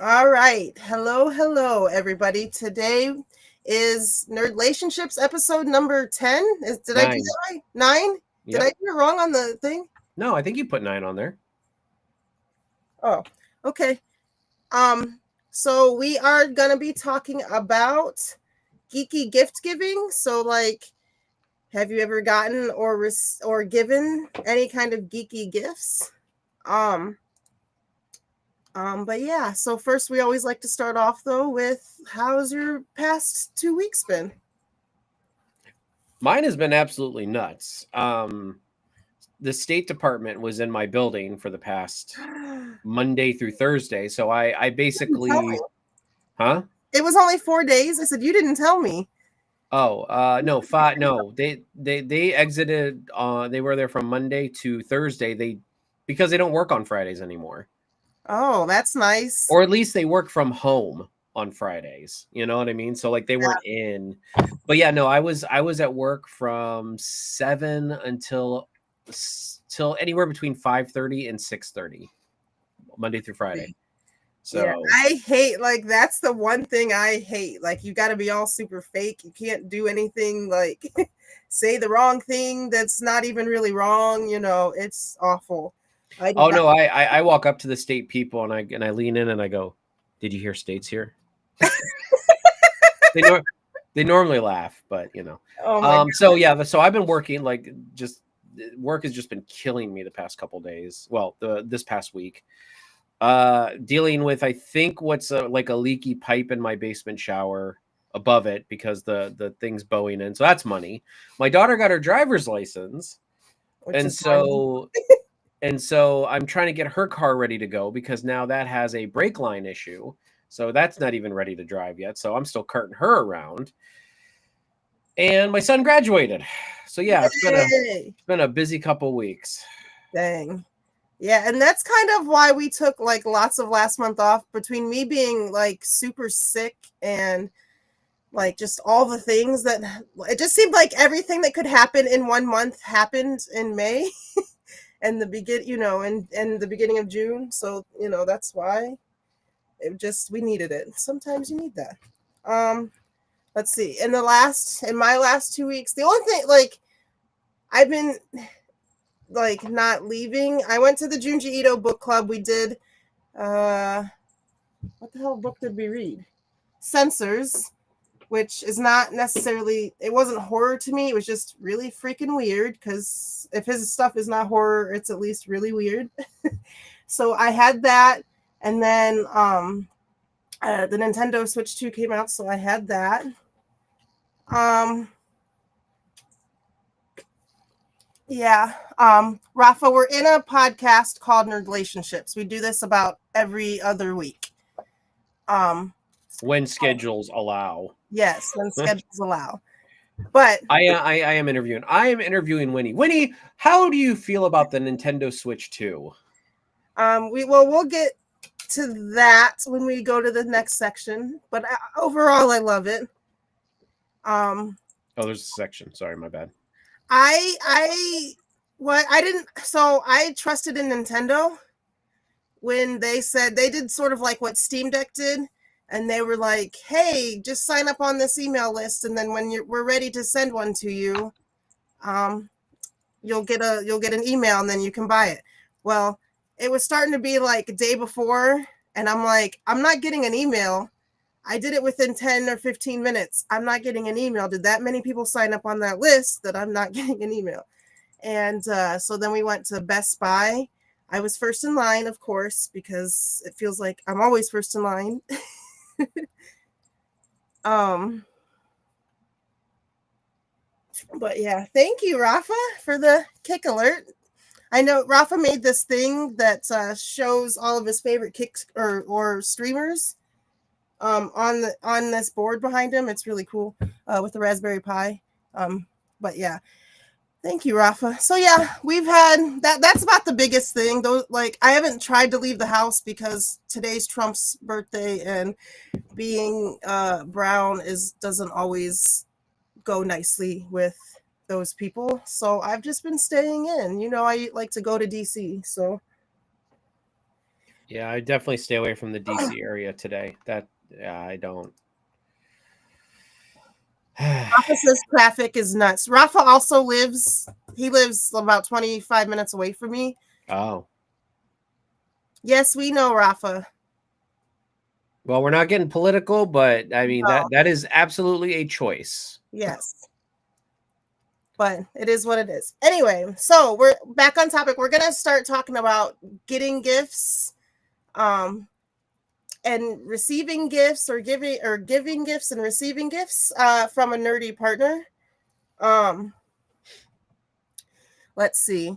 All right. Hello, everybody. Today is Nerdlationships episode number 10. Did I do Nine. that right? 9? Did I Yep. do it wrong on the thing? No, I think you put 9 on there. Oh, okay. Um, so we are gonna be talking about geeky gift giving. So, like, have you ever gotten or given any kind of geeky gifts? Um, but yeah, so first we always like to start off though with how's your past 2 weeks been? Mine has been absolutely nuts. The State Department was in my building for the past Monday through Thursday, so I Didn't tell me. basically, huh? It was only 4 days. I said you didn't tell me. Oh, no, five. No, they exited. They were there from Monday to Thursday. Because they don't work on Fridays anymore, Oh, that's nice. or at least they work from home on Fridays. You know what I mean? So like they Yeah. weren't in. But yeah, no, I was at work from 7 until till anywhere between 5:30 and 6:30, Monday through Friday. Yeah, So I hate like that's the one thing I hate. Like you got to be all super fake. You can't do anything like say the wrong thing that's not even really wrong. It's awful. I did oh not. no, I walk up to the state people and I lean in and I go, "Did you hear states here?" They nor- they normally laugh, but you know. Oh my So yeah, so I've been working like just work has just been killing me the past couple days. Well, this past week. Dealing with I think what's like a leaky pipe in my basement shower above it because the thing's bowing in. So that's money. My daughter got her driver's license, which and is money. so I'm trying to get her car ready to go because now that has a brake line issue. So that's not even ready to drive yet. So I'm still carting her around. And my son graduated. So yeah, Yay! it's been a busy couple weeks. Dang. Yeah, and that's kind of why we took like lots of last month off between me being like super sick and like just all the things that it just seemed like everything that could happen in 1 month happened in May and and the beginning of June. So, that's why it just we needed it. Sometimes you need that. Um, let's see. In my last 2 weeks, the only thing like I've been like not leaving. I went to the Junji Ito book club. We did uh what the hell book did we read? Censors, which is not necessarily it wasn't horror to me. It was just really freaking weird because if his stuff is not horror, it's at least really weird. So I had that, and then the Nintendo Switch 2 came out, so I had that. Um Yeah. Rafa, we're in a podcast called Nerdlationships. We do this about every other week. Um, When schedules allow. yes, when schedules allow. But I am interviewing. I am interviewing Winnie. Winnie, how do you feel about the Nintendo Switch 2? we'll get to that when we go to the next section. But overall, I love it. Um, Oh, there's a section. Sorry, my bad. I what I didn't so I trusted in Nintendo when they said they did sort of like what Steam Deck did, and they were like, "Hey, just sign up on this email list, and then when we're ready to send one to you, um, you'll get an email, and then you can buy it." Well, it was starting to be like a day before, and I'm like, "I'm not getting an email." I did it within 10 or 15 minutes. I'm not getting an email. Did that many people sign up on that list that I'm not getting an email? And so then we went to Best Buy. I was first in line, of course, because it feels like I'm always first in line. um, but yeah, thank you, Rafa, for the kick alert. I know Rafa made this thing that shows all of his favorite kicks or streamers on this board behind him. It's really cool with the Raspberry Pi. But yeah, thank you, Rafa. So yeah, we've had that. That's about the biggest thing. Though, like I haven't tried to leave the house because today's Trump's birthday, and being brown doesn't always go nicely with those people. So I've just been staying in. I like to go to DC. So Yeah, I definitely stay away from the DC area today. Yeah, I don't. Rafa says traffic is nuts. Rafa also he lives about 25 minutes away from me. Oh. Yes, we know, Rafa. Well, we're not getting political, but I mean No. that is absolutely a choice. Yes. But it is what it is. Anyway, so we're back on topic. We're gonna start talking about getting gifts, and receiving gifts, or giving gifts and receiving gifts from a nerdy partner. Let's see.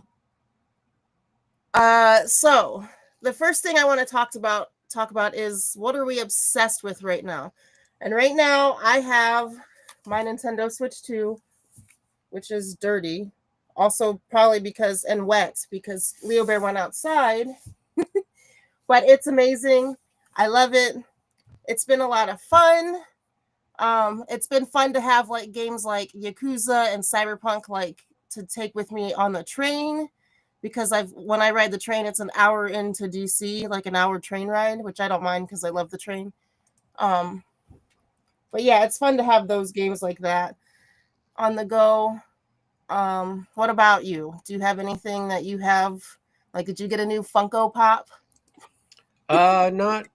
So the first thing I want to talk about is, what are we obsessed with right now? And right now I have my Nintendo Switch 2, which is dirty. Also probably and wet because Leo Bear went outside. But it's amazing. I love it. It's been a lot of fun. It's been fun to have like games like Yakuza and Cyberpunk like to take with me on the train, because when I ride the train, it's an hour into DC, like an hour train ride, which I don't mind because I love the train. But yeah, it's fun to have those games like that on the go. What about you? Do you have anything that you have? Like, did you get a new Funko Pop? Not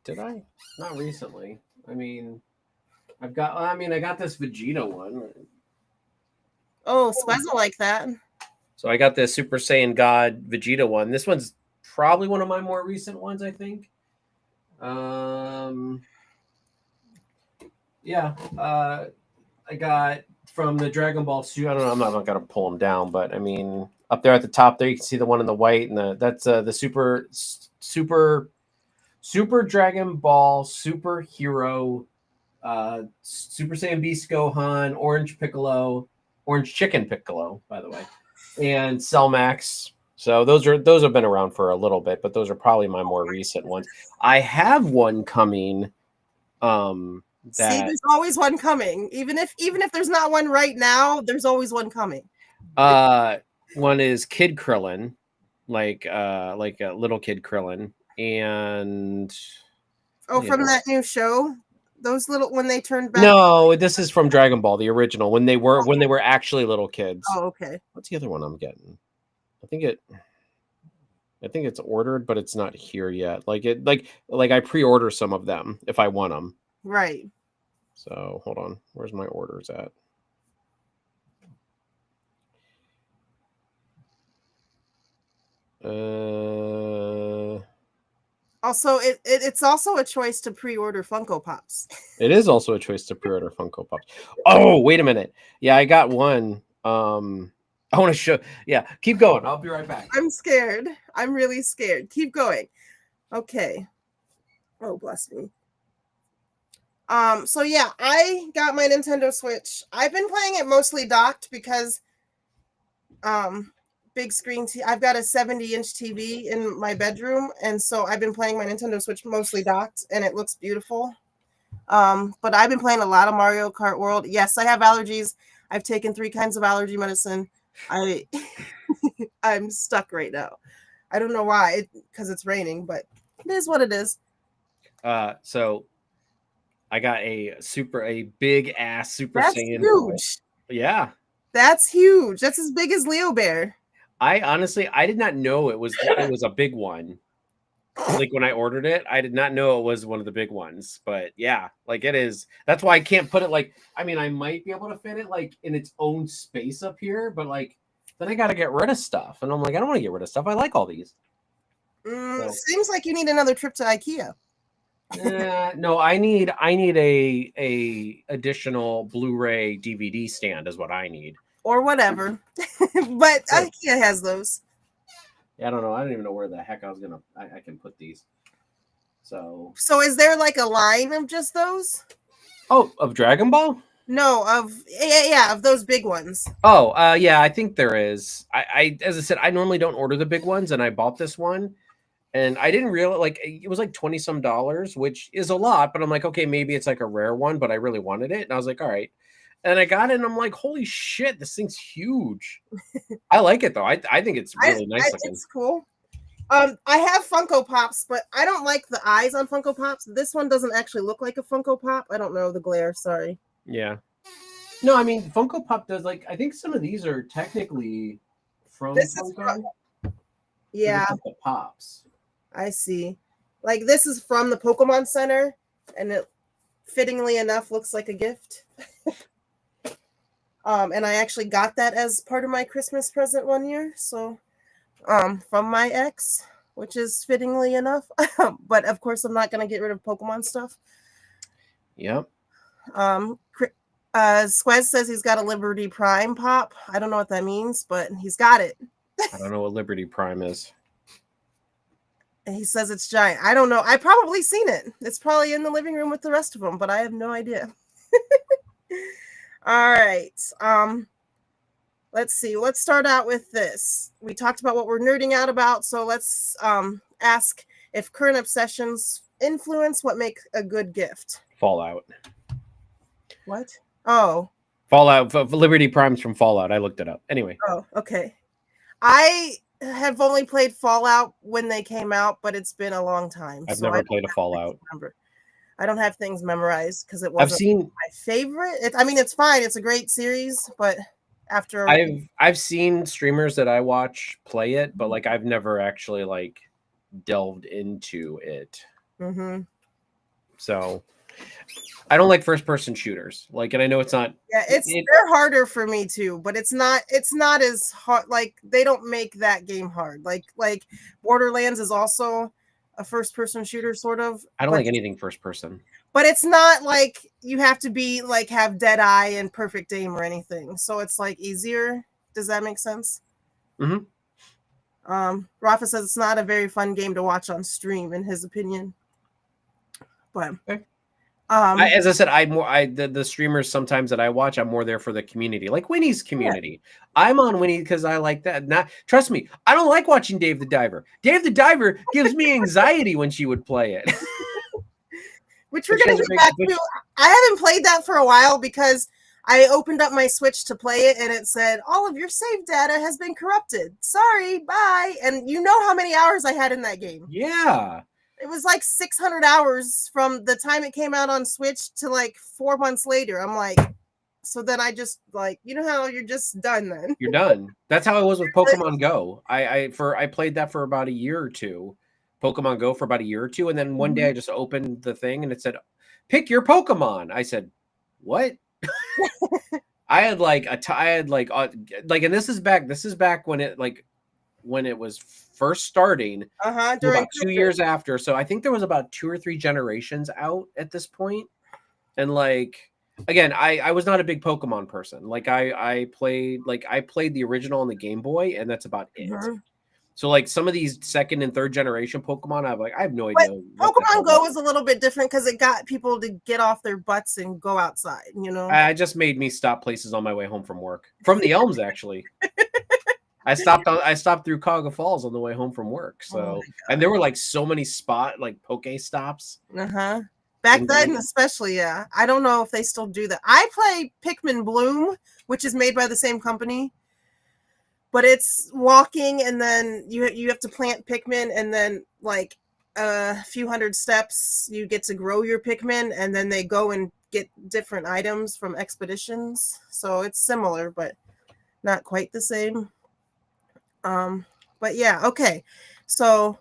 did I? Not recently. I mean, I got this Vegeta one. Oh, Swezzle like that. So I got the Super Saiyan God Vegeta one. This one's probably one of my more recent ones, I think. Yeah. I got from the Dragon Ball suit. I don't know. I'm not gonna pull them down, but I mean, up there at the top there, you can see the one in the white, and that's the Super Dragon Ball Superhero, Super Saiyan Beast Gohan, Orange Chicken Piccolo, by the way, and Cellmax. So those have been around for a little bit, but those are probably my more recent ones. I have one coming. See, there's always one coming. Even if there's not one right now, there's always one coming. One is Kid Krillin, like a little Kid Krillin, and from that new show, those little, when they turned back. No, this is from Dragon Ball, the original, when they were actually little kids. Oh, okay. What's the other one I'm getting? I think it's ordered, but it's not here yet. Like I pre-order some of them if I want them. Right. So hold on, where's my orders at? Also, it's also a choice to pre-order Funko Pops. It is also a choice to pre-order Funko Pops. Oh, wait a minute. Yeah, I got one. I want to show. Yeah, keep going. I'll be right back. I'm scared. I'm really scared. Keep going. Okay. Oh, bless me. So yeah, I got my Nintendo Switch. I've been playing it mostly docked because, big screen I've got a 70-inch TV in my bedroom, and so I've been playing my Nintendo Switch mostly docked, and it looks beautiful. But I've been playing a lot of Mario Kart World. Yes, I have allergies. I've taken 3 kinds of allergy medicine. I'm stuck right now. I don't know why, because it's raining, but it is what it is. So I got a big ass Super Saiyan. Huge. Yeah. That's huge. That's as big as Leo Bear. I did not know it was a big one. Like when I ordered it, I did not know it was one of the big ones. But yeah, like it is. That's why I can't put it like, I mean, I might be able to fit it like in its own space up here, but like then I got to get rid of stuff. And I'm like, I don't want to get rid of stuff. I like all these. Seems like you need another trip to IKEA. No, I need a additional Blu-ray DVD stand is what I need. Or whatever. But IKEA has those. Yeah, I don't know. I don't even know where the heck I can put these. So is there like a line of just those? Oh, of Dragon Ball? No, of those big ones. Oh, yeah, I think there is. I as I said, I normally don't order the big ones, and I bought this one. And I didn't realize, like, it was like $20 some, which is a lot, but I'm like, okay, maybe it's like a rare one, but I really wanted it. And I was like, all right. And I got it, and I'm like, holy shit, this thing's huge. I like it, though. I think it's really nice looking. It's cool. I have Funko Pops, but I don't like the eyes on Funko Pops. This one doesn't actually look like a Funko Pop. I don't know the glare. Sorry. Yeah. No, I mean Funko Pop does like I think some of these are technically from This is Funko. Yeah, Like the pops. I see. Like this is from the Pokemon Center, and it fittingly enough looks like a gift. And I actually got that as part of my Christmas present one year. So, from my ex, which is fittingly enough. But of course, I'm not gonna get rid of Pokemon stuff. Yep. Squez says he's got a Liberty Prime pop. I don't know what that means, but he's got it. I don't know what Liberty Prime is. And he says it's giant. I don't know. I probably seen it. It's probably in the living room with the rest of them, but I have no idea. All right. Let's see. Let's start out with this. We talked about what we're nerding out about, so let's ask if current obsessions influence what make a good gift. Fallout. What? Oh. Fallout. Liberty Prime's from Fallout. I looked it up. Anyway. Oh, okay. I have only played Fallout when they came out, but it's been a long time. I've never played a Fallout. I don't have things memorized because it wasn't my favorite. It's fine. It's a great series, but after I've seen streamers that I watch play it, but like I've never actually like delved into it. Mm-hmm. So I don't like first person shooters. Like, and I know it's not. Yeah, they're harder for me too, but it's not as hard. Like they don't make that game hard. Like Borderlands is also a first person shooter sort of. I don't like anything first person. But it's not like you have to be like have dead eye and perfect aim or anything. So it's like easier. Does that make sense? Mm-hmm. Rafa says it's not a very fun game to watch on stream, in his opinion. But okay. As I said, the streamers sometimes that I watch, I'm more there for the community, like Winnie's community. Yeah. I'm on Winnie because I like that. Trust me, I don't like watching Dave the Diver. Dave the Diver gives me anxiety when she would play it. Which we're going to get back to. I haven't played that for a while because I opened up my Switch to play it and it said, all of your save data has been corrupted. Sorry, bye. And you know how many hours I had in that game. Yeah. It was like 600 hours from the time it came out on Switch to like 4 months later. I'm like, so then I just like, you know how you're just done then. You're done. That's how it was with Pokemon Go. I played that for about a year or two. Pokemon Go for about a year or two. And then one day I just opened the thing and it said, pick your Pokemon. I said, what? I had and this is back when it was first starting, about 2 years after. So I think there was about 2 or 3 generations out at this point. And like, again, I was not a big Pokemon person. Like I played the original on the Game Boy and that's about it. So like some of these second and third generation Pokemon, I have no idea. Pokemon Go was a little bit different because it got people to get off their butts and go outside, you know? I just made me stop places on my way home from work. From the Elms, actually. I stopped through Cuyahoga Falls on the way home from work. So and there were like so many Poke stops. Back then, especially, yeah. I don't know if they still do that. I play Pikmin Bloom, which is made by the same company. But it's walking, and then you have to plant Pikmin, and then like a few hundred steps, you get to grow your Pikmin, and then they go and get different items from expeditions. So it's similar, but not quite the same. But yeah, okay. So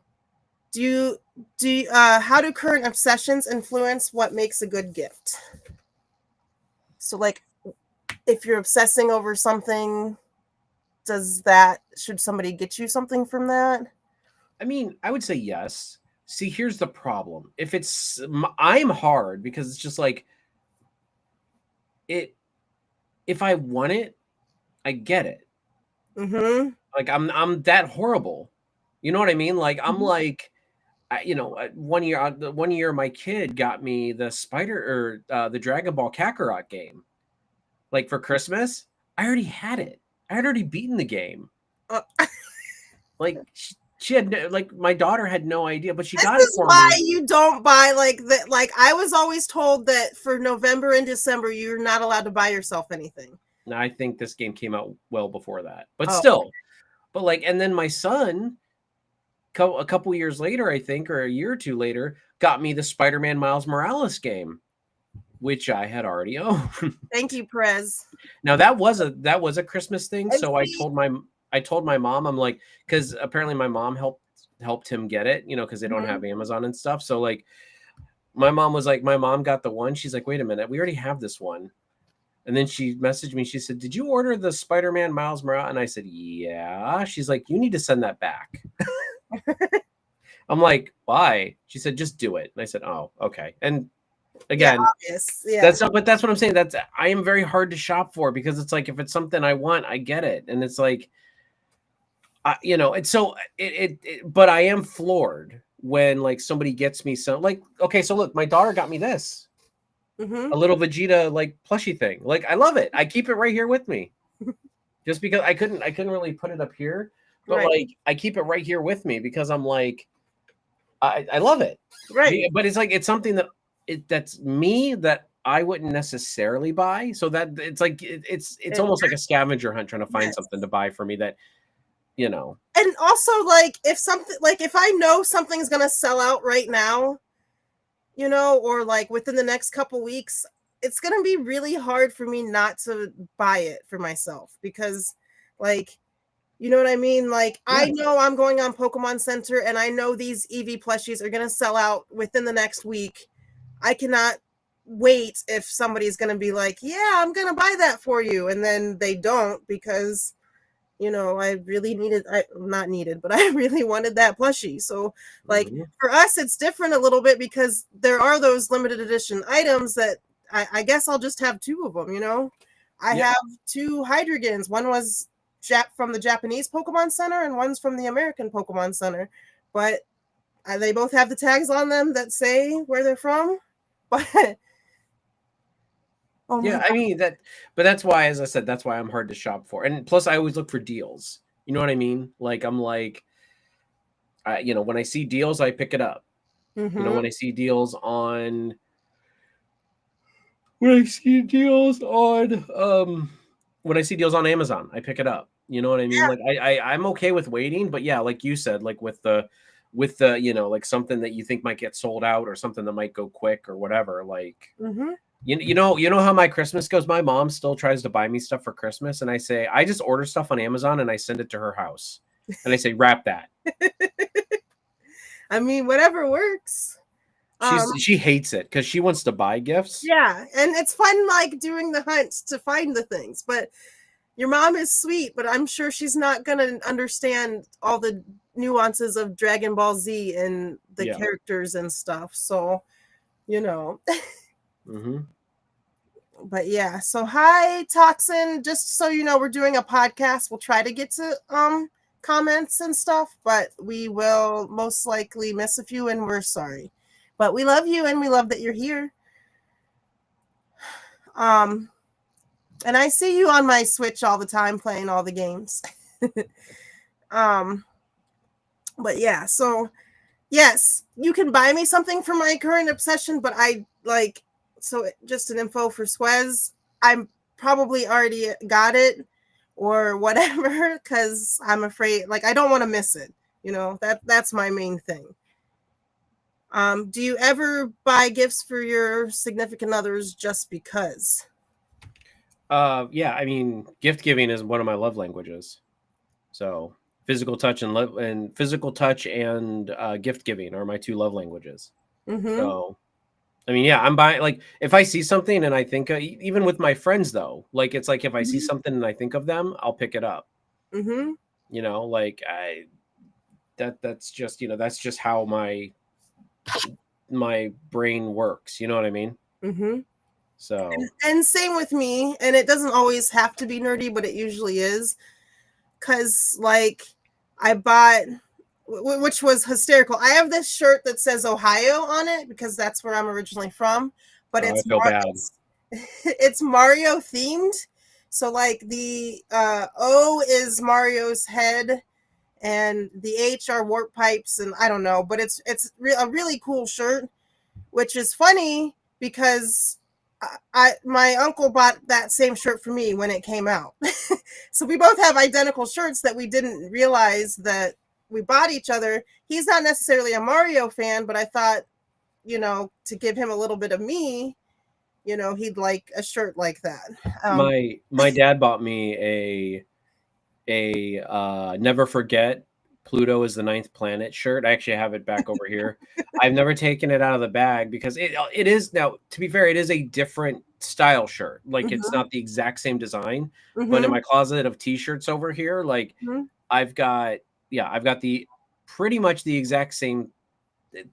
how do current obsessions influence what makes a good gift? So like, if you're obsessing over something, should somebody get you something from that? I mean, I would say yes. See, here's the problem. I'm hard because it's just like if I want it, I get it. Like I'm that horrible. You know what I mean? Like I'm like, one year my kid got me the the Dragon Ball Kakarot game, like for Christmas. I already had it. I had already beaten the game. Like she had my daughter had no idea, but she got it for me. This is why you don't buy like that. Like I was always told that for November and December, you're not allowed to buy yourself anything. No, I think this game came out well before that, but still. But like, and then my son a couple years later, I think, or a year or two later, got me the Spider-Man Miles Morales game, which I had already owned. Thank you, Perez. Now that was a Christmas thing. And So I told my mom, I'm like, because apparently my mom helped him get it, because they don't have Amazon and stuff. So like my mom got the one. She's like, wait a minute, we already have this one. And then she messaged me. She said, did you order the Spider-Man Miles Morales? And I said, yeah. She's like, you need to send that back. I'm like, why? She said, just do it. And I said, oh, okay. And again, that's what I'm saying. I am very hard to shop for, because it's like, if it's something I want, I get it. And it's like, it's so but I am floored when like somebody gets me some, like, okay, so look, my daughter got me this. A little Vegeta like plushie thing. Like, I love it. I keep it right here with me, just because I couldn't really put it up here, but like I keep it right here with me because I'm like, I love it. Right. But it's like, it's something that's me that I wouldn't necessarily buy. So that it's like, it's almost like a scavenger hunt trying to find something to buy for me that, And also, like, if I know something's gonna sell out right now, or like within the next couple weeks, it's going to be really hard for me not to buy it for myself, because like, you know what I mean? Like, I know I'm going on Pokemon Center and I know these Eevee plushies are going to sell out within the next week. I cannot wait if somebody's going to be like, yeah, I'm going to buy that for you. And then they don't, because I really but I really wanted that plushie. So like for us, it's different a little bit, because there are those limited edition items that I guess I'll just have two of them, I have two Hydreigans. One was from the Japanese Pokemon Center and one's from the American Pokemon Center. But they both have the tags on them that say where they're from. But I mean but that's why, as I said, that's why I'm hard to shop for. And plus, I always look for deals. You know what I mean? Like, I'm like, when I see deals, I pick it up. When I see deals on, when I see deals on Amazon, I pick it up. You know what I mean? Like, I'm okay with waiting, but yeah, like you said, like with the like something that you think might get sold out or something that might go quick or whatever, like. You know how my Christmas goes? My mom still tries to buy me stuff for Christmas, and I say, I just order stuff on Amazon and I send it to her house. And I say, wrap that. I mean, whatever works. She hates it because she wants to buy gifts. Yeah, and it's fun, like, doing the hunt to find the things. But your mom is sweet, but I'm sure she's not going to understand all the nuances of Dragon Ball Z and the characters and stuff. So, But yeah, so hi Toxin, just so you know, we're doing a podcast. We'll try to get to comments and stuff, but we will most likely miss a few, and we're sorry. But we love you and we love that you're here. And I see you on my Switch all the time playing all the games. But yeah, so yes, you can buy me something for my current obsession, but so just an info for Swez, I'm probably already got it or whatever, because I'm afraid, like, I don't want to miss it. That's my main thing. Do you ever buy gifts for your significant others just because? Yeah, I mean, gift giving is one of my love languages. So physical touch and gift giving are my two love languages. So I mean, yeah, I'm buying, like, if I see something and I think, even with my friends though, like, it's like, if I see something and I think of them, I'll pick it up. Like that's just, that's just how my brain works. You know what I mean? So, and same with me. And it doesn't always have to be nerdy, but it usually is. 'Cause like I bought, which was hysterical. I have this shirt that says Ohio on it because that's where I'm originally from, but I feel bad. It's Mario themed. So like the O is Mario's head and the H are warp pipes, and I don't know, but it's a really cool shirt, which is funny because my uncle bought that same shirt for me when it came out. So we both have identical shirts that we didn't realize that we bought each other. He's not necessarily a Mario fan, but I thought, you know, to give him a little bit of me, you know, he'd like a shirt like that. My dad bought me never forget Pluto is the ninth planet shirt. I actually have it back over here. I've never taken it out of the bag because it is now, to be fair, it is a different style shirt. Like it's not the exact same design, but in my closet of t-shirts over here, like I've got the pretty much the exact same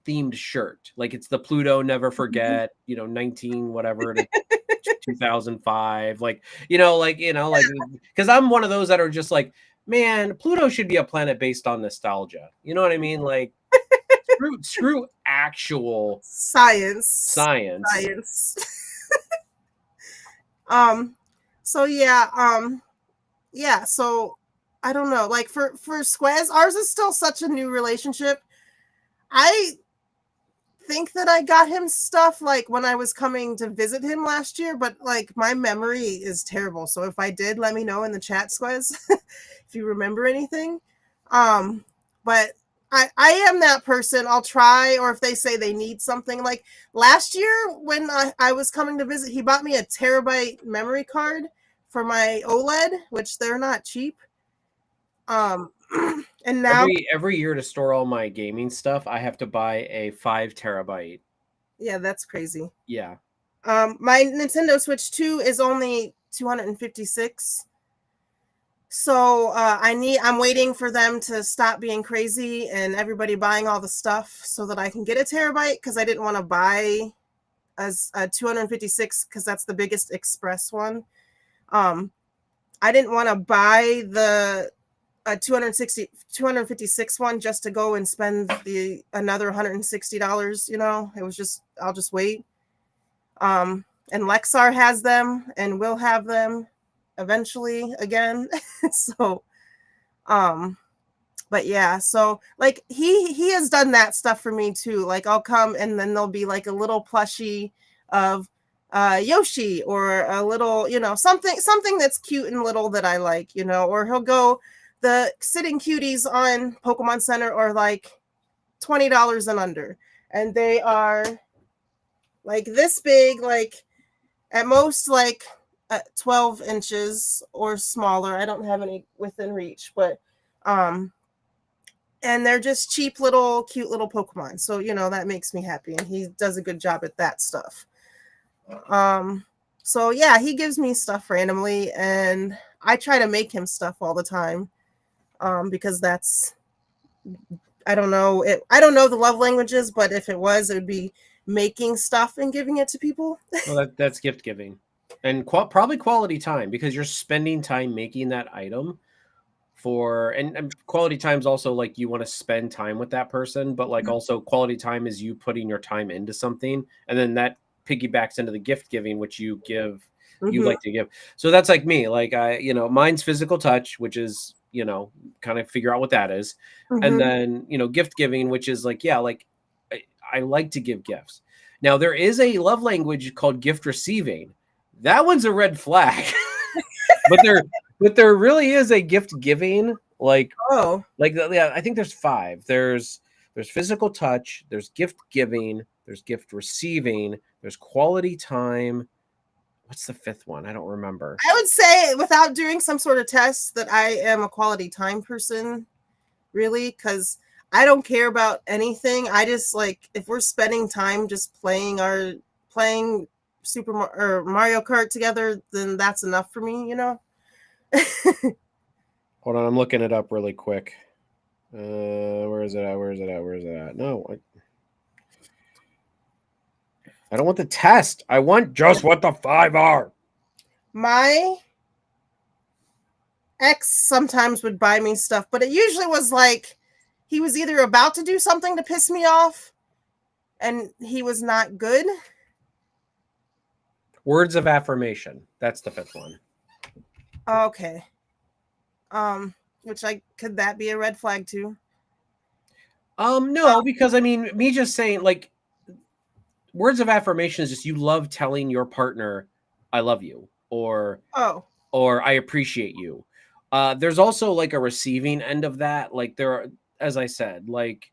themed shirt. Like it's the Pluto never forget, 19 whatever to 2005, like because I'm one of those that are just like, man, Pluto should be a planet based on nostalgia, you know what I mean? Like screw actual science. So yeah, so I don't know, like for Squez, ours is still such a new relationship. I think that I got him stuff like when I was coming to visit him last year, but like my memory is terrible. So if I did, let me know in the chat, Squez, if you remember anything. But I am that person. I'll try, or if they say they need something. Like last year when I was coming to visit, he bought me a terabyte memory card for my OLED, which they're not cheap. And now every year to store all my gaming stuff, I have to buy a 5 terabyte. Yeah, that's crazy. Yeah. My Nintendo Switch 2 is only 256. So I'm waiting for them to stop being crazy and everybody buying all the stuff so that I can get a terabyte, because I didn't want to buy a 256 because that's the biggest express one. I didn't want to buy the 256 one just to go and spend another $160. You know, it was just, I'll just wait. And Lexar has them and will have them eventually again. So, but yeah, so like he has done that stuff for me too. Like I'll come and then there'll be like a little plushie of Yoshi, or a little, something that's cute and little that I like, or he'll go, the sitting cuties on Pokemon Center are like $20 and under, and they are like this big, like at most like 12 inches or smaller. I don't have any within reach, but and they're just cheap little cute little Pokemon, so that makes me happy, and he does a good job at that stuff. So yeah, he gives me stuff randomly, and I try to make him stuff all the time, because that's, I don't know the love languages, but if it was, it would be making stuff and giving it to people. Well, that's gift giving, and probably quality time, because you're spending time making that item for, and quality time is also like you want to spend time with that person, but like also quality time is you putting your time into something, and then that piggybacks into the gift giving, which you give, you like to give. So that's like me, like mine's physical touch, which is, kind of figure out what that is. And then, gift giving, which is like, yeah, like I like to give gifts. Now there is a love language called gift receiving. That one's a red flag. but there really is a gift giving, like, yeah, I think there's 5. There's physical touch, there's gift giving, there's gift receiving, there's quality time. What's the 5th one? I don't remember. I would say, without doing some sort of test, that I am a quality time person, really, because I don't care about anything. I just like, if we're spending time just playing Super or Mario Kart together, then that's enough for me, Hold on, I'm looking it up really quick. Where is it at? No, I don't want the test. I want just what the 5 are. My ex sometimes would buy me stuff, but it usually was like he was either about to do something to piss me off and he was not good. Words of affirmation. That's the 5th one. Okay. Could that be a red flag too? No, because I mean, me just saying, like, words of affirmation is just you love telling your partner, I love you, or I appreciate you. There's also like a receiving end of that. Like there as I said, like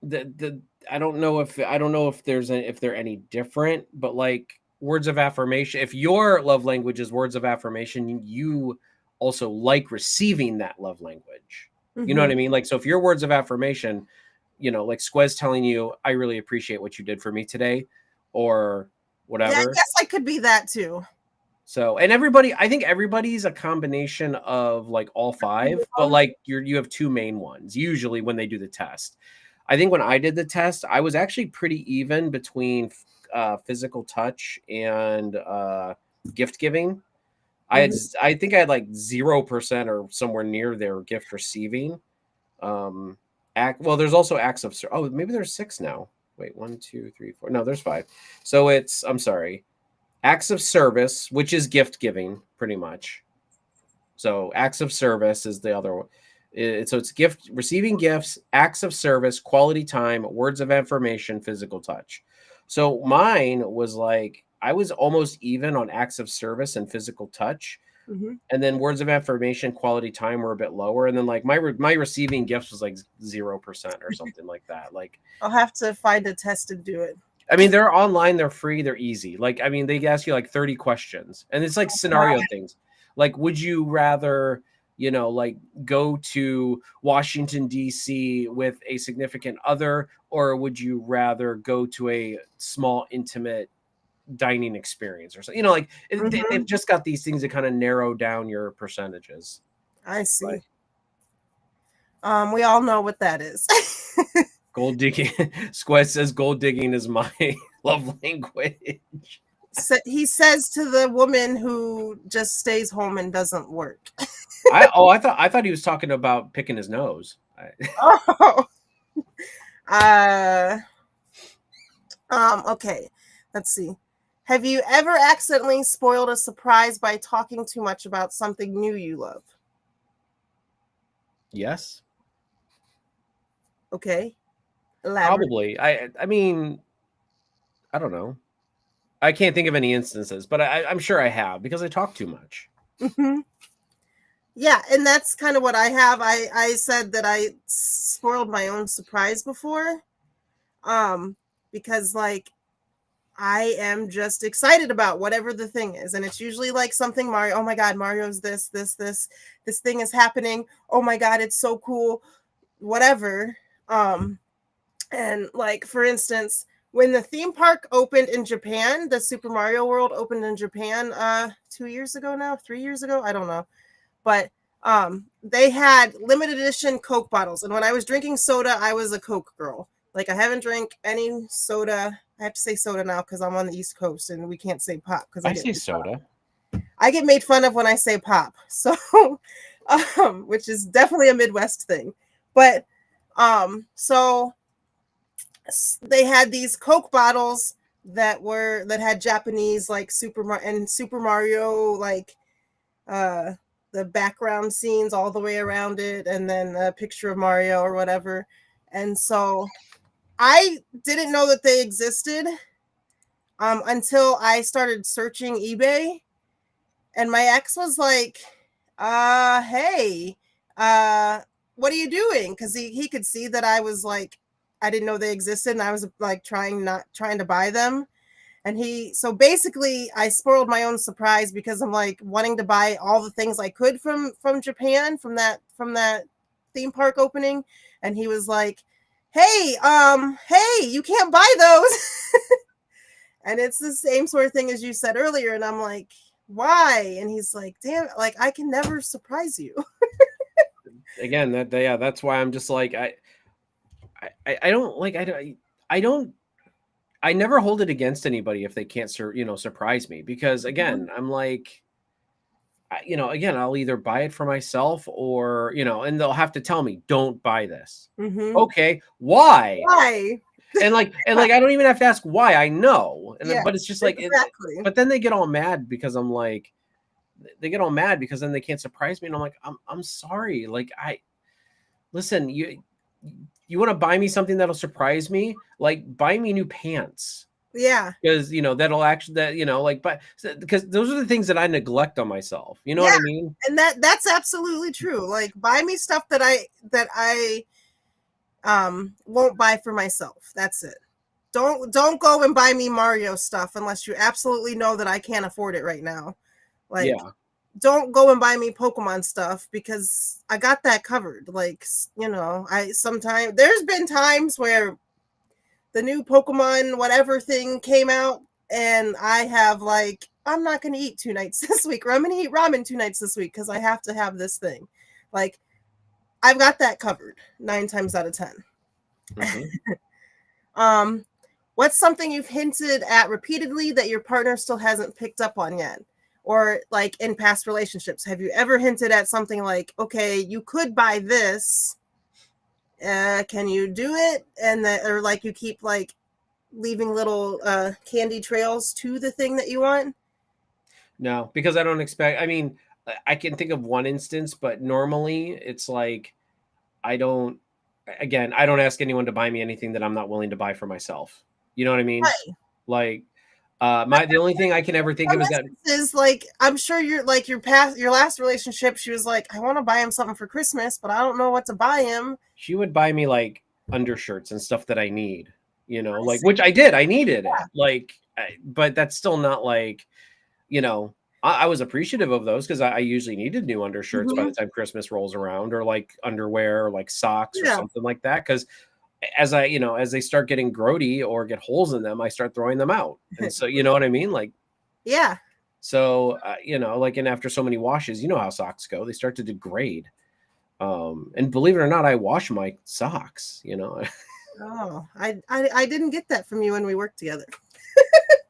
the I don't know if if they're any different, but like words of affirmation, if your love language is words of affirmation, you also like receiving that love language. You know what I mean? Like, so if your words of affirmation, like Squez telling you, I really appreciate what you did for me today, or whatever. Yeah, I guess I could be that too. So, and I think everybody's a combination of like all five, but like you have two main ones usually when they do the test. I think when I did the test, I was actually pretty even between physical touch and gift giving. I think I had like 0% or somewhere near their gift receiving. Well, there's also acts of maybe there's 6 now. Wait, 1, 2, 3, 4. No, there's 5. So I'm sorry. Acts of service, which is gift giving, pretty much. So acts of service is the other one. So it's receiving gifts, acts of service, quality time, words of affirmation, physical touch. So mine was like, I was almost even on acts of service and physical touch. And then words of affirmation, quality time were a bit lower. And then like my receiving gifts was like 0% or something like that. Like, I'll have to find a test to do it. I mean, they're online, they're free, they're easy. Like, I mean, they ask you like 30 questions, and it's like scenario things. Like, would you rather, like go to Washington, D.C. with a significant other, or would you rather go to a small, intimate dining experience or something? Like they've just got these things that kind of narrow down your percentages. I see. We all know what that is. Gold digging. Squid says gold digging is my love language. So he says to the woman who just stays home and doesn't work. I thought he was talking about picking his nose. Okay. Let's see. Have you ever accidentally spoiled a surprise by talking too much about something new you love? Yes. Okay. Elaborate. Probably. I mean, I don't know. I can't think of any instances, but I'm sure I have because I talk too much. Yeah, and that's kind of what I have. I said that I spoiled my own surprise before, because like I am just excited about whatever the thing is, and it's usually like something Mario. Oh my God, Mario's this thing is happening. Oh my God, it's so cool. Whatever. And like for instance, when the theme park opened in Japan, the Super Mario World opened in Japan 3 years ago, I don't know. But they had limited edition Coke bottles. And when I was drinking soda, I was a Coke girl. Like I haven't drank any soda. I have to say soda now because I'm on the East Coast and we can't say pop. Because I say soda. I get made fun of when I say pop. So, which is definitely a Midwest thing. But so they had these Coke bottles that had Japanese like Super Mario like the background scenes all the way around it, and then a picture of Mario or whatever. And so I didn't know that they existed until I started searching eBay, and my ex was like, hey, what are you doing? Because he could see that I was like, I didn't know they existed, and I was like trying to buy them. And so basically I spoiled my own surprise because I'm like wanting to buy all the things I could from Japan, from that theme park opening. And he was like, hey, you can't buy those. And it's the same sort of thing as you said earlier. And I'm like, why? And he's like, damn, like I can never surprise you. Again, that's why I'm just like, I never hold it against anybody if they can't surprise me, because again, I'm like, again, I'll either buy it for myself or, and they'll have to tell me, don't buy this. Okay. Why? And I don't even have to ask why. I know. And but it's just like, exactly. But then they get all mad because I'm like, because then they can't surprise me. And I'm like, I'm sorry. Like listen, you want to buy me something that'll surprise me? Like buy me new pants. Yeah. because that'll actually like, but because those are the things that I neglect on myself. You know Yeah. what I mean? And that's absolutely true. Like, buy me stuff that I won't buy for myself. That's it. Don't go and buy me Mario stuff unless you absolutely know that I can't afford it right now. Like, Yeah. don't go and buy me Pokemon stuff because I got that covered. Like, there's been times where the new Pokemon whatever thing came out and I have like, I'm not going to eat 2 nights this week, or I'm going to eat ramen 2 nights this week because I have to have this thing. Like, I've got that covered 9 times out of 10. Mm-hmm. What's something you've hinted at repeatedly that your partner still hasn't picked up on yet? Or like in past relationships, have you ever hinted at something like, okay, you could buy this, can you do it? And or like you keep like leaving little candy trails to the thing that you want? No, because I don't expect. I mean, I can think of one instance, but normally it's like I don't. Again, I don't ask anyone to buy me anything that I'm not willing to buy for myself. You know what I mean? Right. Like, the only thing I can ever think of is that Is like, I'm sure you're like your last relationship, she was like, I want to buy him something for Christmas, but I don't know what to buy him. she would buy me like undershirts and stuff that I need. Like, which I did. I needed it. Like, but that's still not like, I was appreciative of those because I usually needed new undershirts by the time Christmas rolls around, or like underwear or like socks or something like that. Because as as they start getting grody or get holes in them, I start throwing them out. And so, you know what I mean? Like, yeah. So, like, and after so many washes, you know how socks go, they start to degrade. And believe it or not, I wash my socks, Oh, I didn't get that from you when we worked together.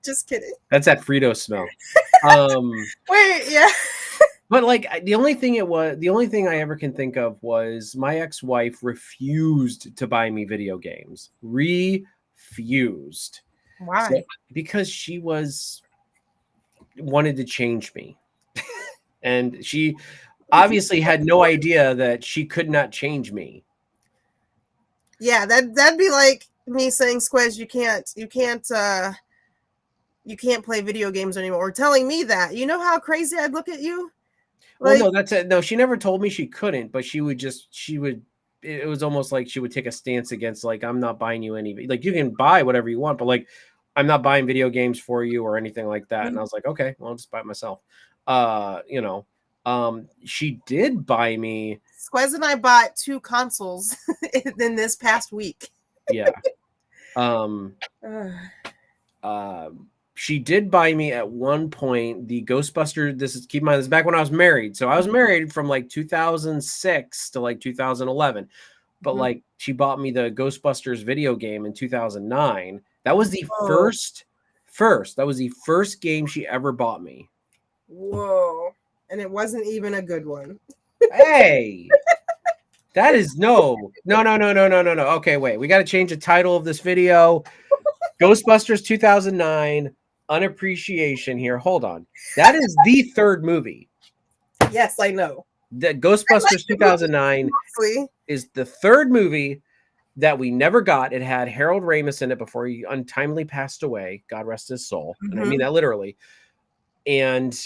Just kidding. That's that Frito smell. Wait, yeah. But like the only thing I ever can think of was my ex-wife refused to buy me video games. Refused. Why? So, because she wanted to change me. And she obviously had no idea that she could not change me. Yeah, that'd be like me saying, Squiz, you can't play video games anymore, or telling me that. You know how crazy I'd look at you? Like, well, no, that's it. No, she never told me she couldn't, but it was almost like she would take a stance against, like, I'm not buying you any, like, you can buy whatever you want, but like, I'm not buying video games for you or anything like that. And I was like, okay, well, I'll just buy it myself. She did buy me. Squez and I bought 2 consoles in this past week. Yeah. She did buy me at one point the Ghostbusters. Keep in mind, this is back when I was married. So I was married from like 2006 to like 2011. But like, she bought me the Ghostbusters video game in 2009. That was the that was the first game she ever bought me. Whoa. And it wasn't even a good one. Hey, that is no. Okay, wait. We got to change the title of this video. Ghostbusters 2009 unappreciation here. Hold on. That is the third movie. Yes, I know. The Ghostbusters 2009 is the third movie that we never got. It had Harold Ramis in it before he untimely passed away. God rest his soul. And I mean that literally. And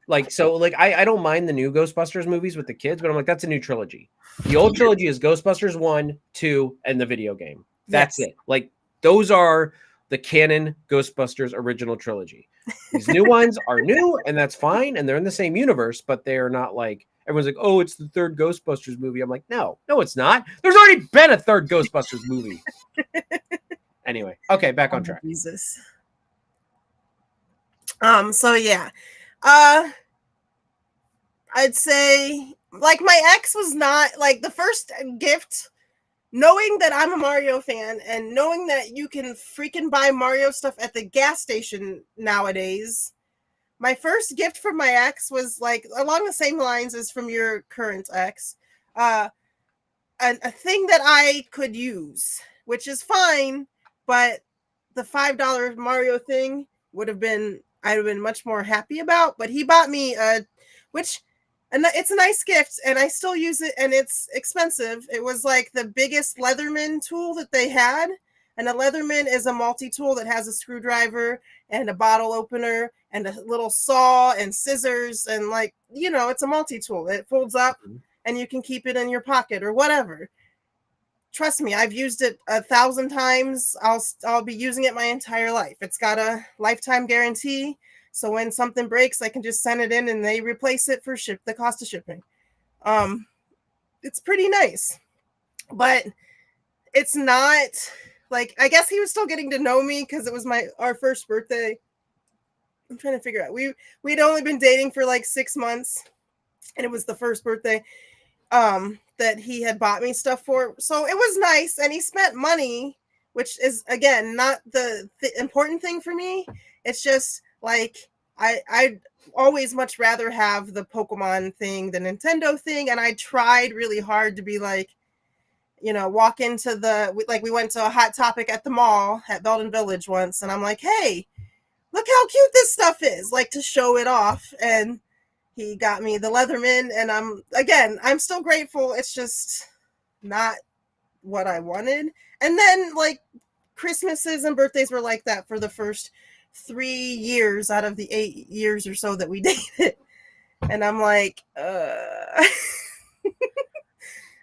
like, so like, I don't mind the new Ghostbusters movies with the kids, but I'm like, that's a new trilogy. The old trilogy is Ghostbusters 1, 2, and the video game. That's it. Like, those are the canon Ghostbusters original trilogy. These new ones are new, and that's fine, and they're in the same universe, but they are not like, everyone's like, oh, it's the third Ghostbusters movie. I'm like, no, it's not. There's already been a third Ghostbusters movie. Anyway, okay, back on track. Jesus. So yeah. I'd say, like, my ex was not, like, the first gift, knowing that I'm a Mario fan and knowing that you can freaking buy Mario stuff at the gas station nowadays, my first gift from my ex was, like, along the same lines as from your current ex, a thing that I could use, which is fine, but the $5 Mario thing I'd have been much more happy about. But he bought me and it's a nice gift, and I still use it, and it's expensive. It was like the biggest Leatherman tool that they had, And a Leatherman is a multi-tool that has a screwdriver and a bottle opener and a little saw and scissors. And like, you know, it's a multi-tool. It folds up and you can keep it in your pocket or whatever. Trust me, I've used it 1,000 times. I'll be using it my entire life. It's got a lifetime guarantee. So when something breaks, I can just send it in and they replace it for the cost of shipping. It's pretty nice. But it's not like, I guess he was still getting to know me because it was our first birthday. I'm trying to figure out. We'd only been dating for like 6 months, and it was the first birthday that he had bought me stuff for. So it was nice, and he spent money, which is again not the important thing for me. It's just like I'd always much rather have the Pokemon thing, the Nintendo thing, and I tried really hard to be like, you know, walk into we went to a Hot Topic at the mall at Belden Village once, and I'm like, hey, look how cute this stuff is, like to show it off. And he got me the Leatherman, and I'm still grateful. It's just not what I wanted. And then like Christmases and birthdays were like that for the first 3 years out of the 8 years or so that we dated. And I'm like,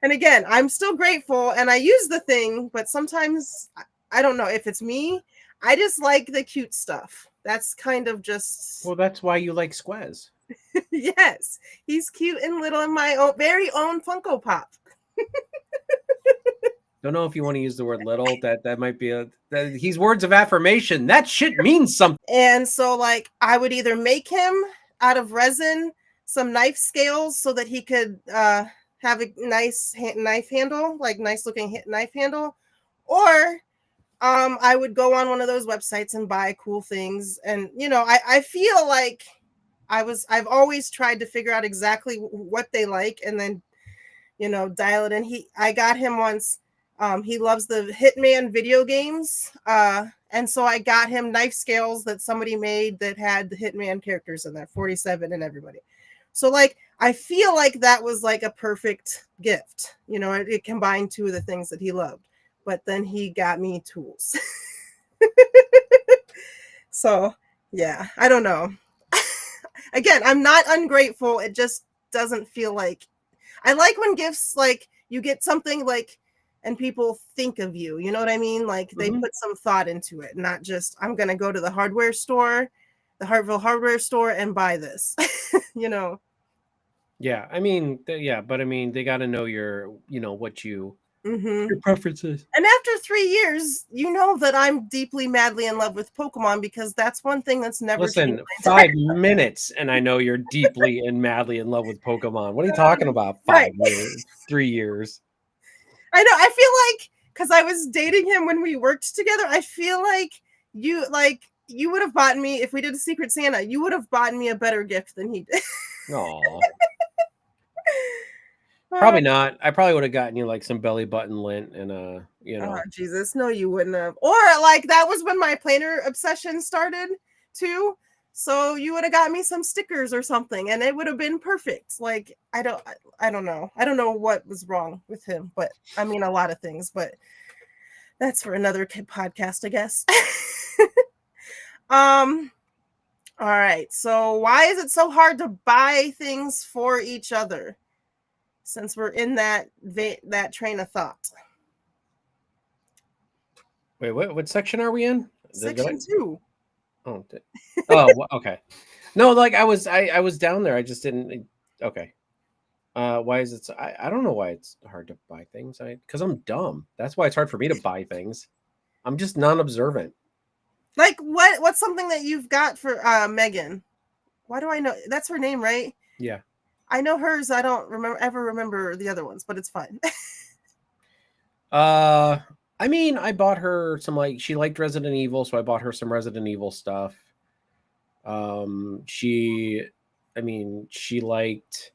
And again, I'm still grateful and I use the thing, but sometimes I don't know if it's me. I just like the cute stuff. That's kind of just. Well, that's why you like Squaz. Yes, he's cute and little in my very own Funko Pop. Don't know if you want to use the word little. That might be he's words of affirmation. That shit means something. And so like I would either make him out of resin some knife scales so that he could have a nice knife handle, like nice looking knife handle, or I would go on one of those websites and buy cool things. And you know, I feel like I've always tried to figure out exactly what they like and then, you know, dial it in. I got him once. He loves the Hitman video games. And so I got him knife scales that somebody made that had the Hitman characters in there, 47 and everybody. So like, I feel like that was like a perfect gift. You know, it combined two of the things that he loved, but then he got me tools. So yeah, I don't know. Again, I'm not ungrateful. It just doesn't feel like, I like when gifts, like you get something like, and people think of you, you know what I mean? Like they put some thought into it, not just, I'm going to go to the hardware store, the Hartville hardware store and buy this, you know? Yeah. I mean, but I mean, they got to know your, you know, what your preferences. And after 3 years, you know that I'm deeply, madly in love with Pokemon because that's one thing that's never changed. 5 minutes, and I know you're deeply and madly in love with Pokemon. What are you talking about? 5 years, 3 years. I know. I feel like because I was dating him when we worked together, I feel like you would have bought me, if we did a Secret Santa, you would have bought me a better gift than he did. Aw. Probably not. I probably would have gotten you like some belly button lint and you know. Oh, Jesus, no, you wouldn't have. Or like that was when my planner obsession started too. So you would have got me some stickers or something, and it would have been perfect. Like I don't know. I don't know what was wrong with him, but I mean a lot of things. But that's for another podcast, I guess. All right. So why is it so hard to buy things for each other? Since we're in that train of thought. Wait, what section are we in? Section 2. Oh, okay. No, like I was down there. I just didn't. Okay. Why is it? I don't know why it's hard to buy things. Because I'm dumb. That's why it's hard for me to buy things. I'm just non-observant. Like what's something that you've got for Megan? Why do I know? That's her name, right? Yeah. I know hers. I don't remember the other ones, but it's fine. I mean, I bought her some, like, she liked Resident Evil, so I bought her some Resident Evil stuff. She liked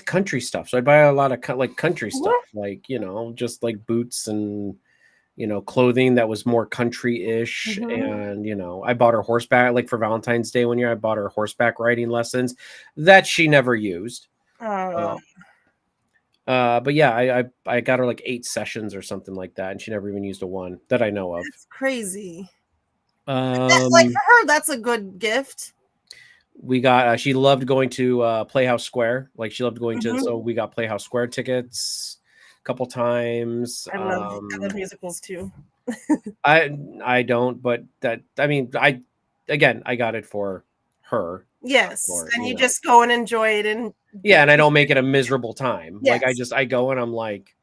country stuff, so I buy a lot of like country stuff, like, you know, just like boots and, you know, clothing that was more country-ish. And, you know, I bought her horseback, like for Valentine's Day one year, I bought her horseback riding lessons that she never used. But yeah, I got her like 8 sessions or something like that, and she never even used a one that I know of. It's crazy. Like for her, that's a good gift. We got she loved going to Playhouse Square. Like she loved going to, so we got Playhouse Square tickets a couple times. I love musicals too. I don't, but that I mean I got it for her. Yes, Or, and you just go and enjoy it, and yeah, and I don't make it a miserable time. Yes. Like I go and I'm like,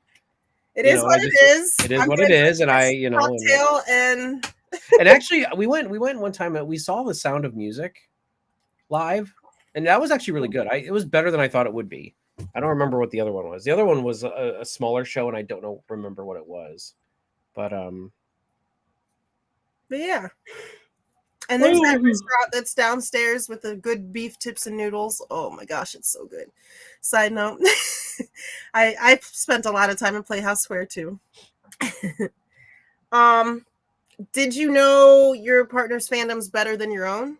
it is what it is. It is what it is, and I cocktail and and actually we went one time and we saw The Sound of Music live, and that was actually really good. It was better than I thought it would be. I don't remember what the other one was. The other one was a smaller show, and I don't remember what it was. But yeah. And there's that restaurant that's downstairs with the good beef tips and noodles. Oh my gosh, it's so good. Side note, I spent a lot of time in Playhouse Square too. Did you know your partner's fandom's better than your own?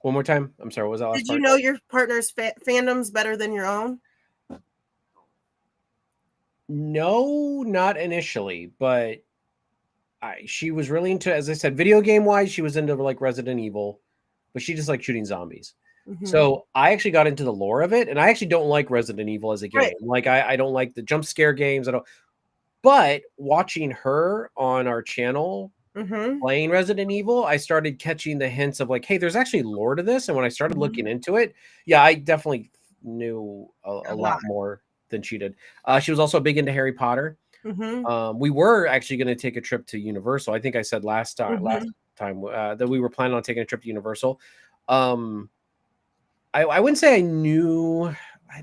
One more time. I'm sorry. What was that last part? Did you know your partner's fandom's better than your own? No, not initially, but she was really into, as I said, video game wise, she was into like Resident Evil, but she just liked shooting zombies. So I actually got into the lore of it, and I actually don't like Resident Evil as a game. Right. Like I don't like the jump scare games. But watching her on our channel playing Resident Evil, I started catching the hints of like, hey, there's actually lore to this. And when I started looking into it, yeah, I definitely knew a lot more than she did. She was also big into Harry Potter. We were actually going to take a trip to Universal. I think I said last time that we were planning on taking a trip to Universal. I wouldn't say I knew.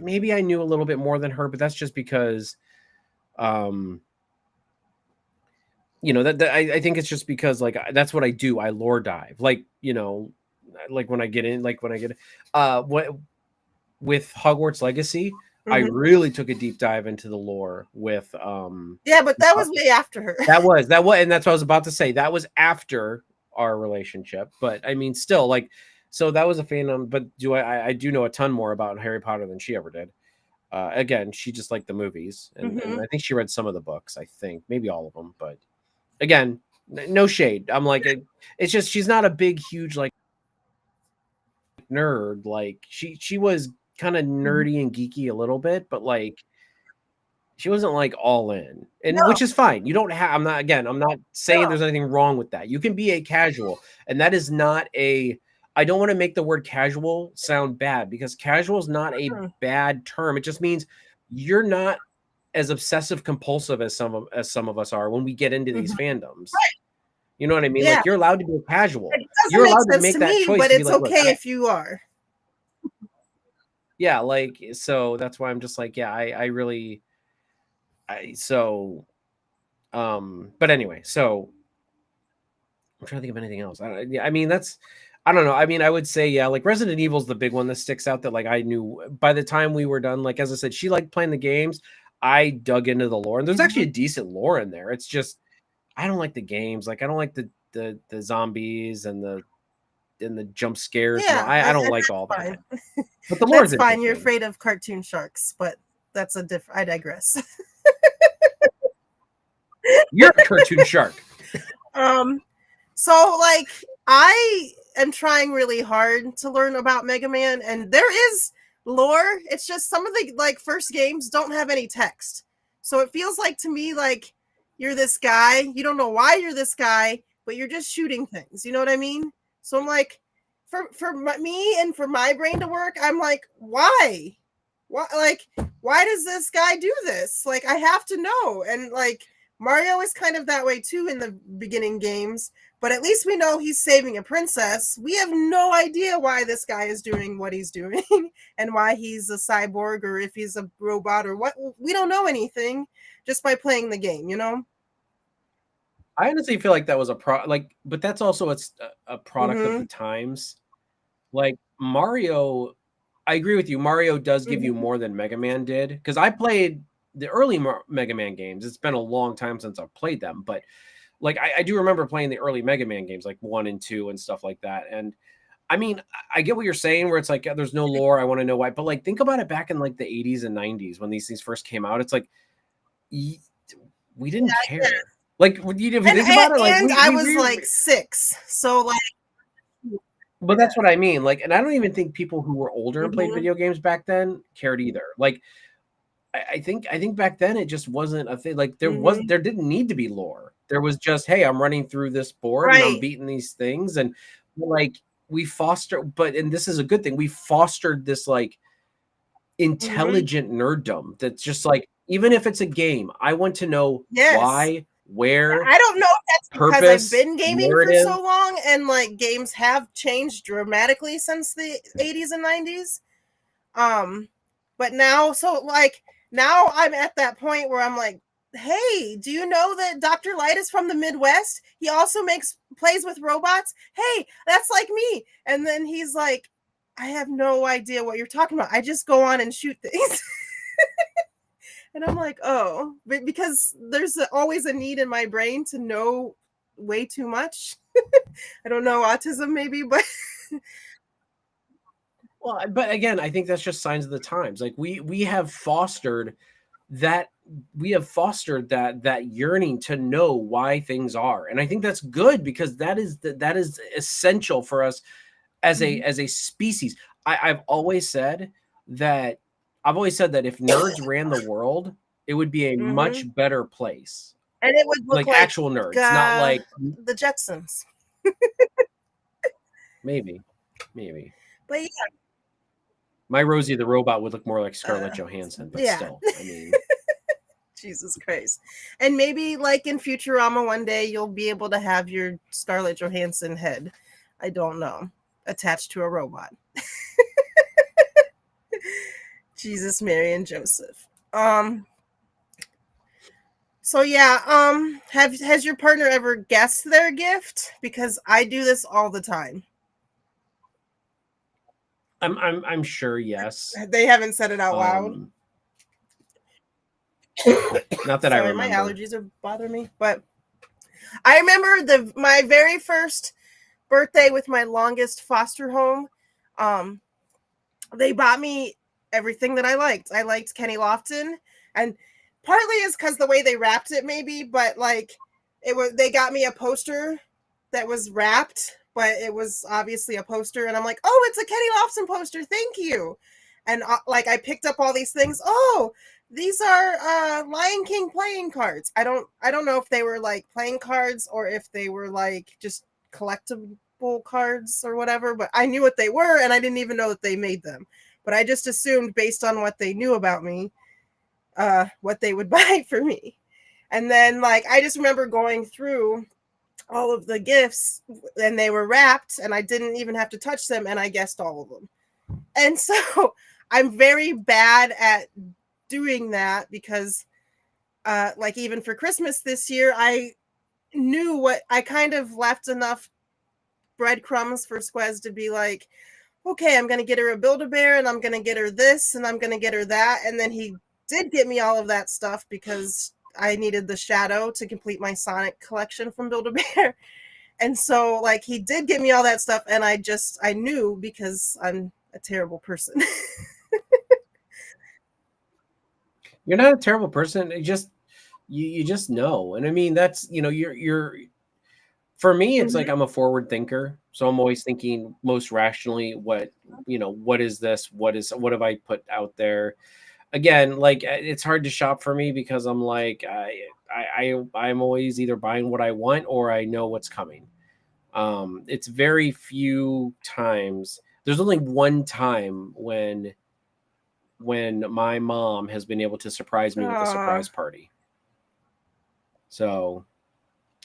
Maybe I knew a little bit more than her, but that's just because, that I think it's just because like that's what I do. I lore dive, like like when I get in, with Hogwarts Legacy. I really took a deep dive into the lore with yeah, but that was way after her. That was and that's what I was about to say. That was after our relationship, but I mean still like, so that was a fandom, but I do know a ton more about Harry Potter than she ever did. Again, she just liked the movies, and I think she read some of the books, I think maybe all of them, but again, no shade. I'm like, it's just she's not a big huge like nerd. Like she was kind of nerdy and geeky a little bit, but like she wasn't like all in, and which is fine. You don't have, I'm not saying there's anything wrong with that. You can be a casual, and that is not I don't want to make the word casual sound bad, because casual is not a bad term. It just means you're not as obsessive compulsive as some of us are when we get into these fandoms. Right. You know what I mean? Yeah. Like you're allowed to be a casual. You're allowed to make that choice, but it's okay if you are. Yeah, like, so that's why I'm just like, yeah, I really but anyway, so I'm trying to think of anything else. I mean, I don't know. I mean, I would say, yeah, like Resident Evil is the big one that sticks out, that like I knew by the time we were done. Like, as I said, she liked playing the games. I dug into the lore, and there's actually a decent lore in there. It's just I don't like the games. Like I don't like the zombies and the jump scares. Yeah, I don't like all that. But the lore is fine. You're afraid of cartoon sharks, but that's a different. I digress. You're a cartoon shark. So like I am trying really hard to learn about Mega Man, and there is lore. It's just some of the like first games don't have any text. So it feels like to me like you're this guy, you don't know why you're this guy, but you're just shooting things. You know what I mean? So I'm like, for me and for my brain to work, I'm like, why? Why does this guy do this? Like, I have to know. And like Mario is kind of that way too in the beginning games, but at least we know he's saving a princess. We have no idea why this guy is doing what he's doing and why he's a cyborg or if he's a robot or what. We don't know anything just by playing the game, you know? I honestly feel like that was but that's also a product of the times. Like Mario, I agree with you. Mario does give you more than Mega Man did, because I played the early Mega Man games. It's been a long time since I've played them, but like I do remember playing the early Mega Man games, like 1 and 2 and stuff like that. And I mean, I get what you're saying, where it's like there's no lore. I want to know why, but like think about it back in like the 80s and 90s when these things first came out. It's like we didn't care. Yeah. Like if you think about it, like and I was like 6, so like. But that's what I mean. Like, and I don't even think people who were older and played Mhm. video games back then cared either. Like, I think back then it just wasn't a thing. Like there didn't need to be lore. There was just, hey, I'm running through this board and I'm Right. beating these things, and like we foster. But and this is a good thing. We fostered this like intelligent nerddom that's just like, even if it's a game, I want to know Yes. why, where. I don't know if that's because I've purpose, been gaming for narrative. so long, and like games have changed dramatically since the 80s and 90s. But now, so like now I'm at that point where I'm like, hey, do you know that Dr. Light is from the Midwest? He also plays with robots. Hey, that's like me. And then he's like, I have no idea what you're talking about. I just go on and shoot things. And I'm like, oh, but because there's always a need in my brain to know way too much. I don't know, autism maybe, but well, but again, I think that's just signs of the times. Like we have fostered that that yearning to know why things are, and I think that's good, because that is essential for us as a species. I've always said that if nerds ran the world, it would be a much better place. And it would look like actual nerds, not like the Jetsons. maybe. But yeah, my Rosie the robot would look more like Scarlett Johansson, but still, I mean, Jesus Christ. And maybe like in Futurama one day you'll be able to have your Scarlett Johansson head, I don't know, attached to a robot. Jesus, Mary, and Joseph. So yeah, has your partner ever guessed their gift? Because I do this all the time. I'm sure, yes. They haven't said it out loud. Not that I remember. My allergies are bothering me, but I remember my very first birthday with my longest foster home. They bought me everything that I liked. I liked Kenny Lofton, and partly is because the way they wrapped it, maybe, but like they got me a poster that was wrapped, but it was obviously a poster, and I'm like, oh, it's a Kenny Lofton poster, thank you. And like I picked up all these things. Oh, these are Lion King playing cards. I don't know if they were like playing cards or if they were like just collectible cards or whatever, but I knew what they were, and I didn't even know that they made them. But I just assumed, based on what they knew about me, what they would buy for me. And then like I just remember going through all of the gifts, and they were wrapped, and I didn't even have to touch them, and I guessed all of them. And so I'm very bad at doing that, because like even for Christmas this year, I knew what I kind of left enough breadcrumbs for Squez to be like, okay, I'm going to get her a Build-A-Bear, and I'm going to get her this, and I'm going to get her that. And then he did get me all of that stuff because I needed the shadow to complete my Sonic collection from Build-A-Bear. And so like he did get me all that stuff, and I knew, because I'm a terrible person. You're not a terrible person. You just know. And I mean, that's, you're for me, it's like I'm a forward thinker. So I'm always thinking most rationally, what is this? What have I put out there? Again, like it's hard to shop for me because I'm like, I'm always either buying what I want or I know what's coming. It's very few times. There's only one time when my mom has been able to surprise me with a surprise party. So,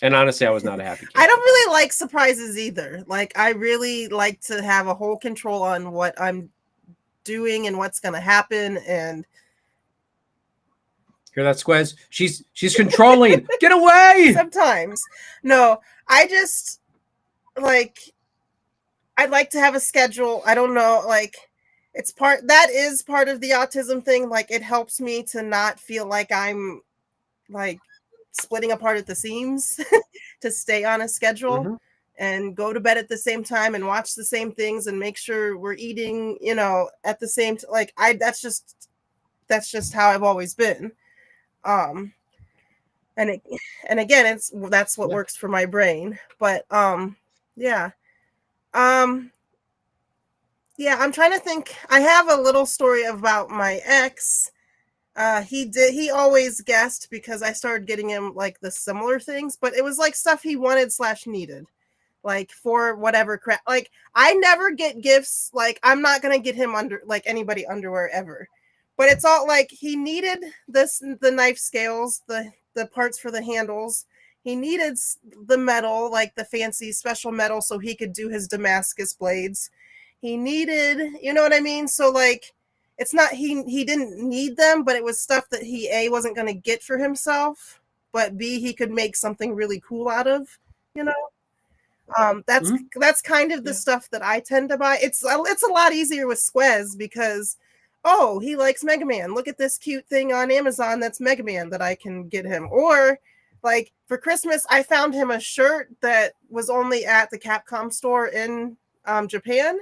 and honestly, I was not a happy kid. I don't really like surprises either. Like I really like to have a whole control on what I'm doing and what's going to happen. And hear that, Squez? She's controlling. Get away. Sometimes. No, I just like, I'd like to have a schedule. I don't know, like that is part of the autism thing. Like it helps me to not feel like I'm like splitting apart at the seams to stay on a schedule. and go to bed at the same time and watch the same things and make sure we're eating, at the same that's just how I've always been. And it, and again, that's what works for my brain. But yeah. Yeah, I'm trying to think. I have a little story about my ex. He always guessed because I started getting him like the similar things, but it was like stuff he wanted / needed, like for whatever crap. Like I never get gifts. Like I'm not gonna get him anybody underwear ever, but it's all like he needed the knife scales, the parts for the handles. He needed the metal, like the fancy special metal, so he could do his Damascus blades. He needed, you know what I mean? So like it's not he didn't need them, but it was stuff that he A wasn't going to get for himself, but B he could make something really cool out of, you know. That's kind of the stuff that I tend to buy. It's a lot easier with Squez because he likes Mega Man. Look at this cute thing on Amazon that's Mega Man that I can get him. Or like for Christmas, I found him a shirt that was only at the Capcom store in Japan.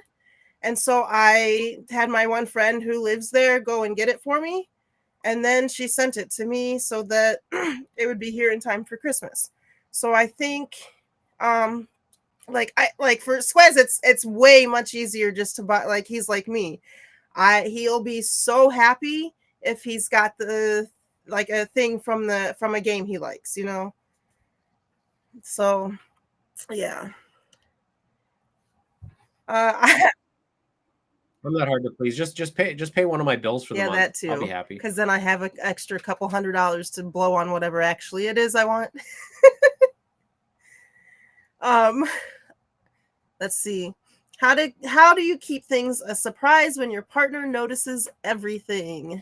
And so I had my one friend who lives there go and get it for me. And then she sent it to me so that it would be here in time for Christmas. So I think for Squez, it's way much easier just to buy. Like he's like me. He'll be so happy if he's got a thing from a game he likes, you know. So yeah. I'm not hard to please. Just pay one of my bills for the month. That too. I'll be happy. Because then I have an extra couple $100 to blow on whatever actually it is I want. Let's see. How do you keep things a surprise when your partner notices everything?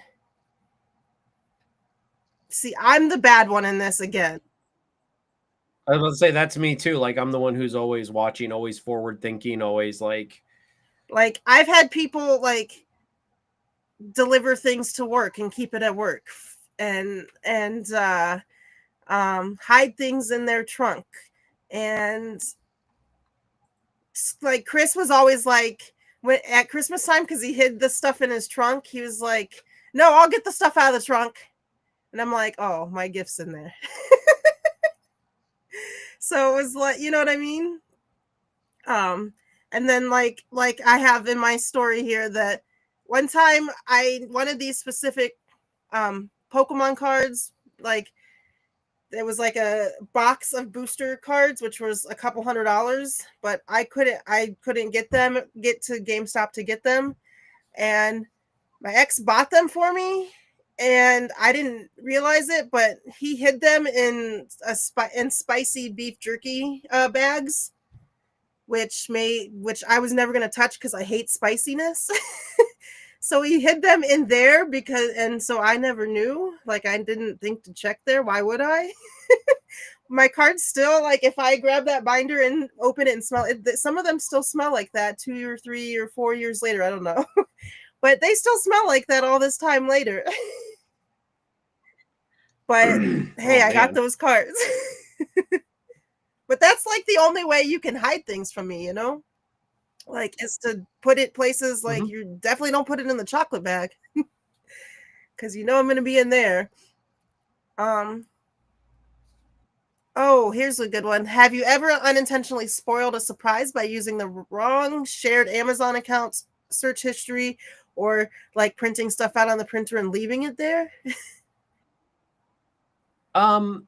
See, I'm the bad one in this again. I was about to say that's me too. Like I'm the one who's always watching, always forward thinking, always like I've had people like deliver things to work and keep it at work and hide things in their trunk. And like Chris was always like at Christmas time, because he hid the stuff in his trunk, he was like, no, I'll get the stuff out of the trunk. And I'm like, oh, my gift's in there. So it was like, you know what I mean? And then like I have in my story here that one time I wanted these specific Pokemon cards. Like it was like a box of booster cards, which was a couple $100, but I couldn't get to GameStop to get them. And my ex bought them for me and I didn't realize it, but he hid them in spicy beef jerky bags. Which I was never going to touch because I hate spiciness. So he hid them in there and so I never knew. Like I didn't think to check there. Why would I? My cards still, like if I grab that binder and open it and smell it, some of them still smell like that 2 or 3 or 4 years later. I don't know. But they still smell like that all this time later. But hey, I got those cards. But that's like the only way you can hide things from me, you know? Like, is to put it places like you definitely don't put it in the chocolate bag. Because you know I'm going to be in there. Oh, here's a good one. Have you ever unintentionally spoiled a surprise by using the wrong shared Amazon account search history or like printing stuff out on the printer and leaving it there?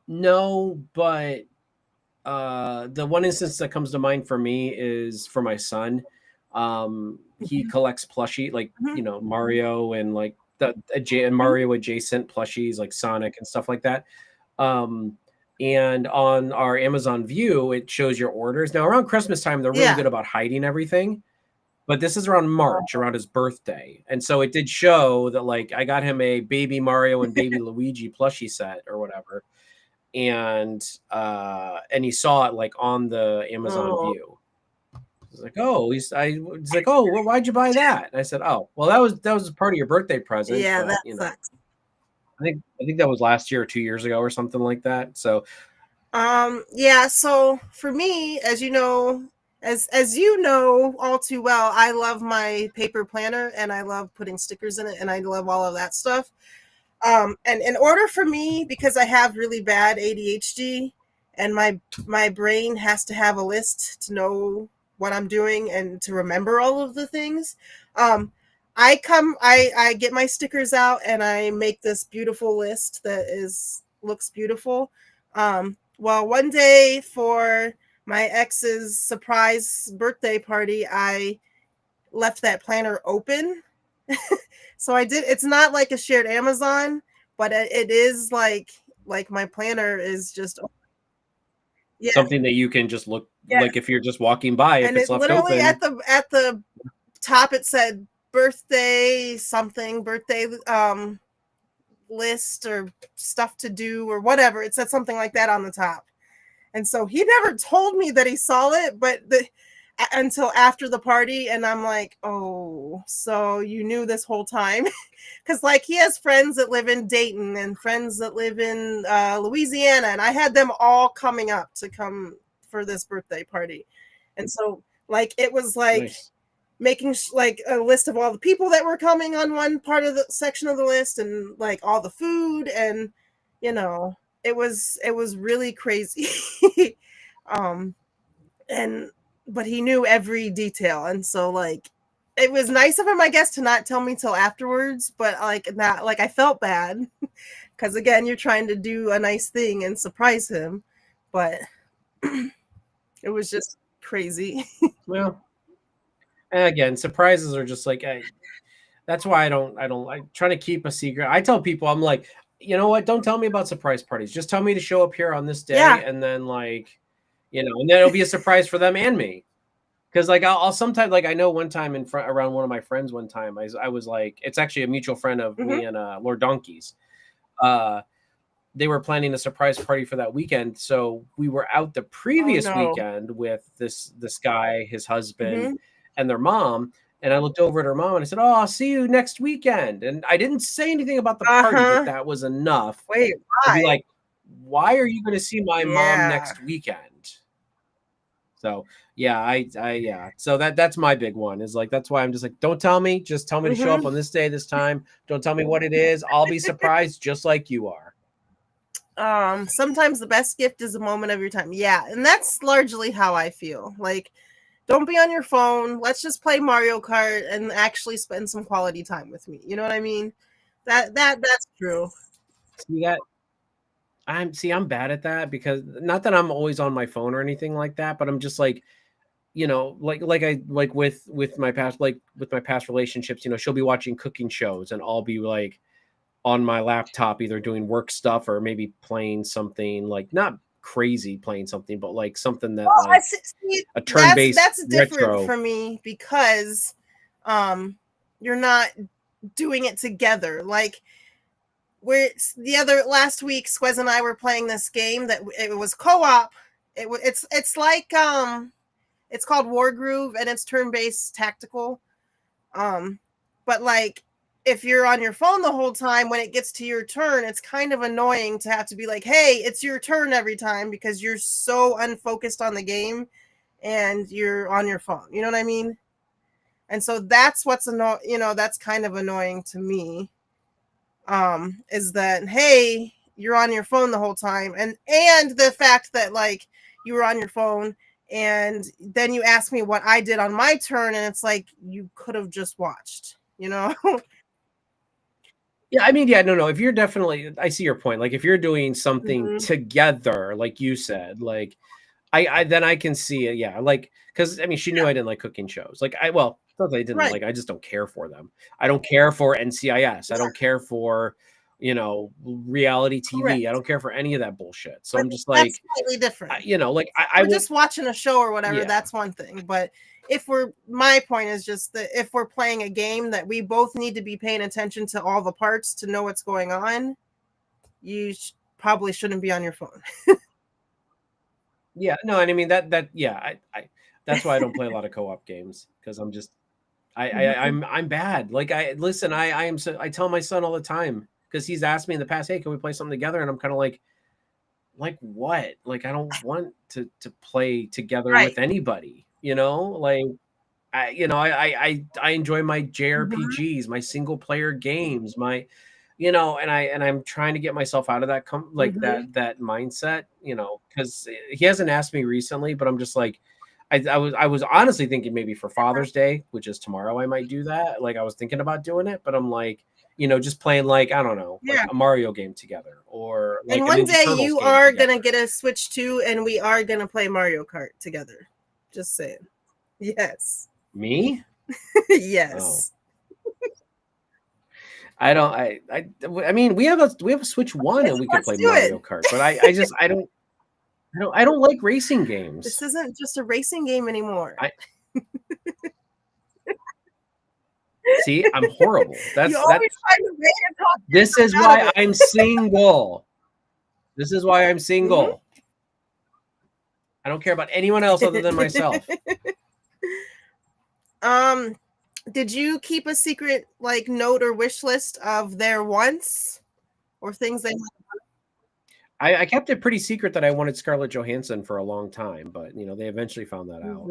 No, but the one instance that comes to mind for me is for my son. He collects plushie, like you know, Mario and like Mario adjacent plushies like Sonic and stuff like that. And on our Amazon View, it shows your orders. Now around Christmas time, they're really good about hiding everything. But this is around March, around his birthday. And so it did show that like I got him a baby Mario and baby Luigi plushie set or whatever. And he saw it like on the Amazon View. He's like, he's like, oh, well, why'd you buy that? And I said, oh, well, that was part of your birthday present. Yeah, but, that you know, sucks. I think that was last year or 2 years ago or something like that. So Yeah, so for me, as you know, as you know all too well, I love my paper planner and I love putting stickers in it and I love all of that stuff. And in order for me, because I have really bad ADHD and my brain has to have a list to know what I'm doing and to remember all of the things. Um, I get my stickers out and I make this beautiful list that is looks beautiful. Well, one day for my ex's surprise birthday party, I left that planner open. So I did. It's not like a shared Amazon, but it is like my planner is just yeah, Something that you can just look yeah. like if you're just walking by, if And it's it left literally open. at the top it said birthday something, birthday list or stuff to do or whatever. It said something like that on the top. And so he never told me that he saw it, but until after the party, and I'm like, oh, so you knew this whole time? Because like he has friends that live in Dayton and friends that live in Louisiana, and I had them all coming up to come for this birthday party, and so like it was like Nice. making like a list of all the people that were coming on one part of the section of the list and like all the food and you know it was really crazy. um and but he knew every detail and so like it was nice of him I guess to not tell me till afterwards but like not like I felt bad because again you're trying to do a nice thing and surprise him but it was just crazy. Well, and again, surprises are just like that's why I don't like trying to keep a secret. I tell people, I'm like, you know what? Don't tell me about surprise parties. Just tell me to show up here on this day, Yeah. and then and then it'll be a surprise for them and me. Because like I'll sometimes like I know one time in front around one of my friends one time I was like it's actually a mutual friend of Hmm. me and Lord Donkeys. Uh, they were planning a surprise party for that weekend, so we were out the Oh previous no. weekend with this guy, his husband, Hmm. and their mom. And I looked over at her mom and I said, "Oh, I'll see you next weekend." And I didn't say anything about the party, but Uh-huh. that was enough Wait, to be why? like, "Why are you going to see my mom Yeah. next weekend?" So yeah, yeah. So that's my big one is like that's why I'm just like, don't tell me, just tell me to show up Hmm. on this day, this time. Don't tell me what it is. I'll be surprised just like you are. Sometimes the best gift is a moment of your time. Yeah, and that's largely how I feel. Like, don't be on your phone. Let's just play Mario Kart and actually spend some quality time with me. You know what I mean? That's true. See that I'm bad at that because not that I'm always on my phone or anything like that, but I'm just like, like I like with my past with my past relationships, she'll be watching cooking shows and I'll be like on my laptop either doing work stuff or maybe playing something like not crazy playing something, but like something that Well, I like see a turn-based that's different retro. for me because um you're not doing it together. Like we're the other last week Squez and I were playing this game that it was co-op. It's like it's called War Groove and it's turn-based tactical. Um, but like if you're on your phone the whole time, when it gets to your turn, it's kind of annoying to have to be like, "Hey, it's your turn" every time because you're so unfocused on the game and you're on your phone. You know what I mean? And so that's what's that's kind of annoying to me. Is that hey, you're on your phone the whole time and the fact that like you were on your phone and then you ask me what I did on my turn and it's like you could have just watched, you know? Yeah, I mean, yeah, no. If you're definitely, I see your point. Like, if you're doing something Mhm. together, like you said, like I then I can see it. Yeah, like because I mean, she knew Yeah, I didn't like cooking shows. Like, well, it's not that I didn't right. like. I just don't care for them. I don't care for NCIS. I Yeah, don't care for reality TV. I correct. don't care for any of that bullshit. So But I'm just that's like, slightly different. like If I we're won't. just watching a show or whatever, Yeah, that's one thing. But if we're my point is just that if we're playing a game that we both need to be paying attention to all the parts to know what's going on, you probably shouldn't be on your phone. yeah. No, and I mean that yeah. I that's why I don't play a lot of co-op games because I'm just Mhm. I'm bad. Like I listen, I am so I tell my son all the time because he's asked me in the past, hey, can we play something together? And I'm kind of like, like what? Like I don't want to play together Right. with anybody, you know? Like I enjoy my Mhm. JRPGs, my single player games, my and I'm trying to get myself out of that Mhm. that mindset, because he hasn't asked me recently, but I'm just like I was honestly thinking maybe for Father's Day, which is tomorrow, I might do that. Like I was thinking about doing it, but I'm like, just playing like I don't know, like Yeah. a Mario game together or And like a one Ninja day Turtles you game are together. gonna get a Switch too, and we are gonna play Mario Kart together. Just saying. Yes. Me? Oh. Yes. I don't. I mean, we have a Switch One, and we could Let's play do it. Mario Kart. But I just I don't like racing This games. isn't just a racing game anymore. I see. I'm horrible. You That's always find a way to talk this yourself is out of why it. I'm single. This is why I'm Mhm. single. I don't care about anyone else other than myself. Um, did you keep a secret like note or wish list of their wants or things they I kept it pretty secret that I wanted Scarlett Johansson for a long time, but they eventually found that out.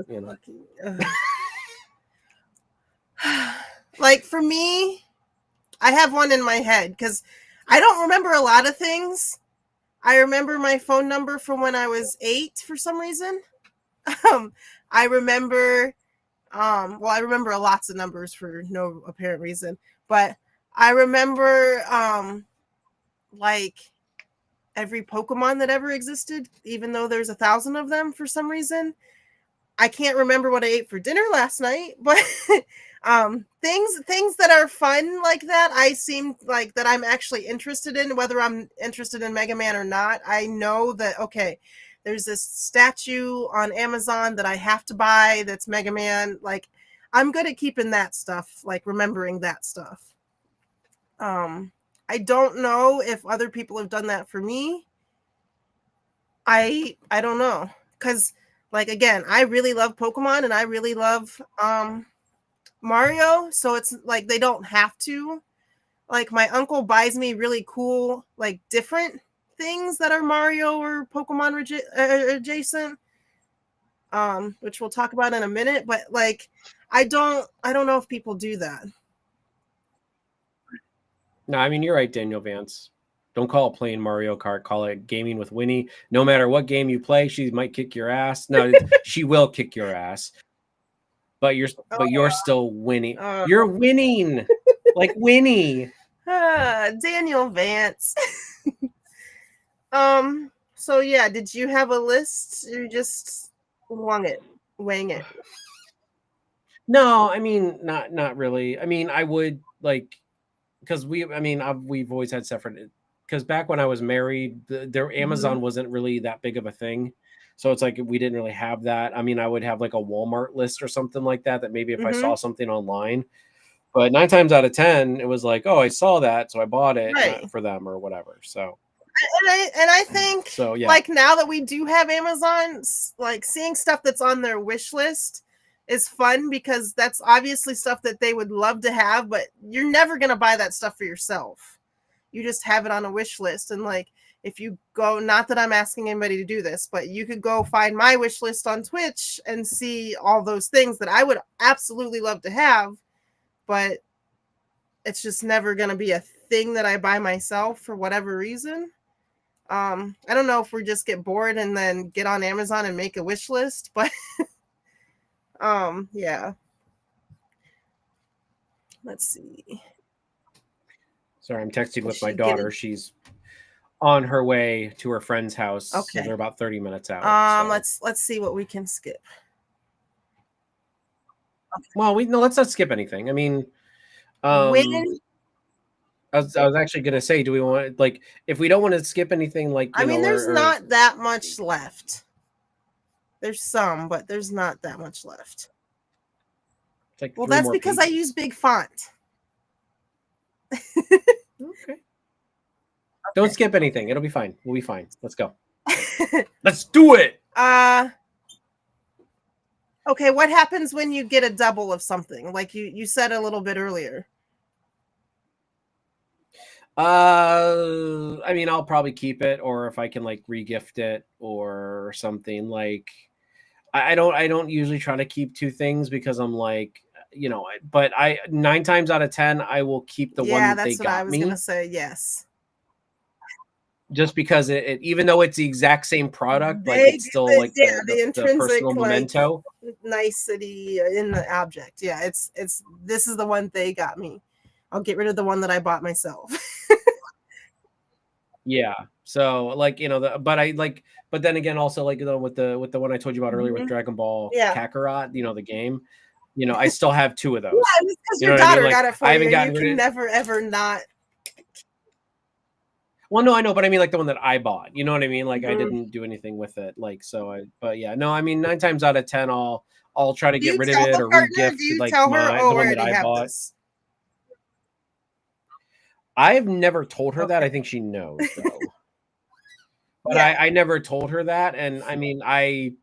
like for me, I have one in my head because I don't remember a lot of things. I remember my phone number from when I was 8 for some reason. Um, I remember well, I remember lots of numbers for no apparent reason, but I remember like every Pokemon that ever existed, even though there's 1,000 of them for some reason. I can't remember what I ate for dinner last night, but things that are fun like that, I seem like that I'm actually interested in, whether I'm interested in Mega Man or not. I know that okay, there's this statue on Amazon that I have to buy that's Mega Man. Like I'm good at keeping that stuff, like remembering that stuff. Um I don't know if other people have done that for me. I don't know cuz like again, I really love Pokemon and I really love Mario, so it's like they don't have to. Like my uncle buys me really cool like different things that are Mario or Pokemon adjacent, which we'll talk about in a minute, but like I don't know if people do that. No, I mean you're right, Daniel Vance. Don't call it playing Mario Kart. Call it gaming with Winnie. No matter what game you play, she might kick your ass. No, she will kick your ass. But you're still winning. Uh, You're winning, like Winnie. Daniel Vance. So yeah, did you have a list? You just wing it. No, I mean not really. I mean, I would like because we've always had separate. Because back when I was married, their Mm-hmm. Amazon wasn't really that big of a thing, so it's like we didn't really have that. I mean, I would have like a Walmart list or something like that. That maybe if I Mm-hmm. saw something online, but 9 times out of 10, it was like, oh, I saw that, so I bought it, Right. not for them or whatever. So And I think so yeah. like now that we do have Amazon, like seeing stuff that's on their wish list is fun because that's obviously stuff that they would love to have, but you're never gonna buy that stuff for yourself. You just have it on a wish list. And like if you go, not that I'm asking anybody to do this, but you could go find my wish list on Twitch and see all those things that I would absolutely love to have, but it's just never gonna be a thing that I buy myself for whatever reason. I don't know if we just get bored and then get on Amazon and make a wish list, but yeah. Let's see. Sorry, I'm texting Is with my she getting daughter. She's on her way to her friend's house, so they're okay? about 30 minutes out. So Let's see what we can skip. well, let's not skip anything. I mean, When I was actually gonna say, do we want like if we don't want to skip anything, like I mean, there's or not that much left. There's some, but there's not that much left. it's like Well, three that's more because I use pages. big font. Okay. Don't skip anything. It'll be fine. We'll be fine. Let's go. Let's do it. Okay, what happens when you get a double of something? Like you said a little bit earlier. I mean, I'll probably keep it, or if I can like regift it or something. Like, I don't usually try to keep two things because I'm like, but I 9 times out of 10 I will keep the one Yeah, that they that's what I got was gonna me, say. Yes, just because even though it's the exact same product, like they it's get still the, like yeah, the the the intrinsic personal like memento. nicety in the object. Yeah, it's this is the one they got me. I'll get rid of the one that I bought myself. Yeah. So like, but then again, also like, with the one I told you about earlier with Mhm. Dragon Ball Yeah. Kakarot, the game, I still have two of Yeah, those. it's because You know your what I mean? daughter Like got it I for you, haven't and you gotten rid can of it. never ever not. Well, no, I know, but I mean like the one that I bought. You know what I mean? Like I Mhm. didn't do anything with it. Like but yeah, no, I mean 9 times out of 10, I'll try to Do get you rid of tell it the or partner? Do regift you like tell her, the "Oh, I one that already I have bought. this"? I've never told her that. Okay. I think she knows though. But Yeah. I never told her that. And I mean, I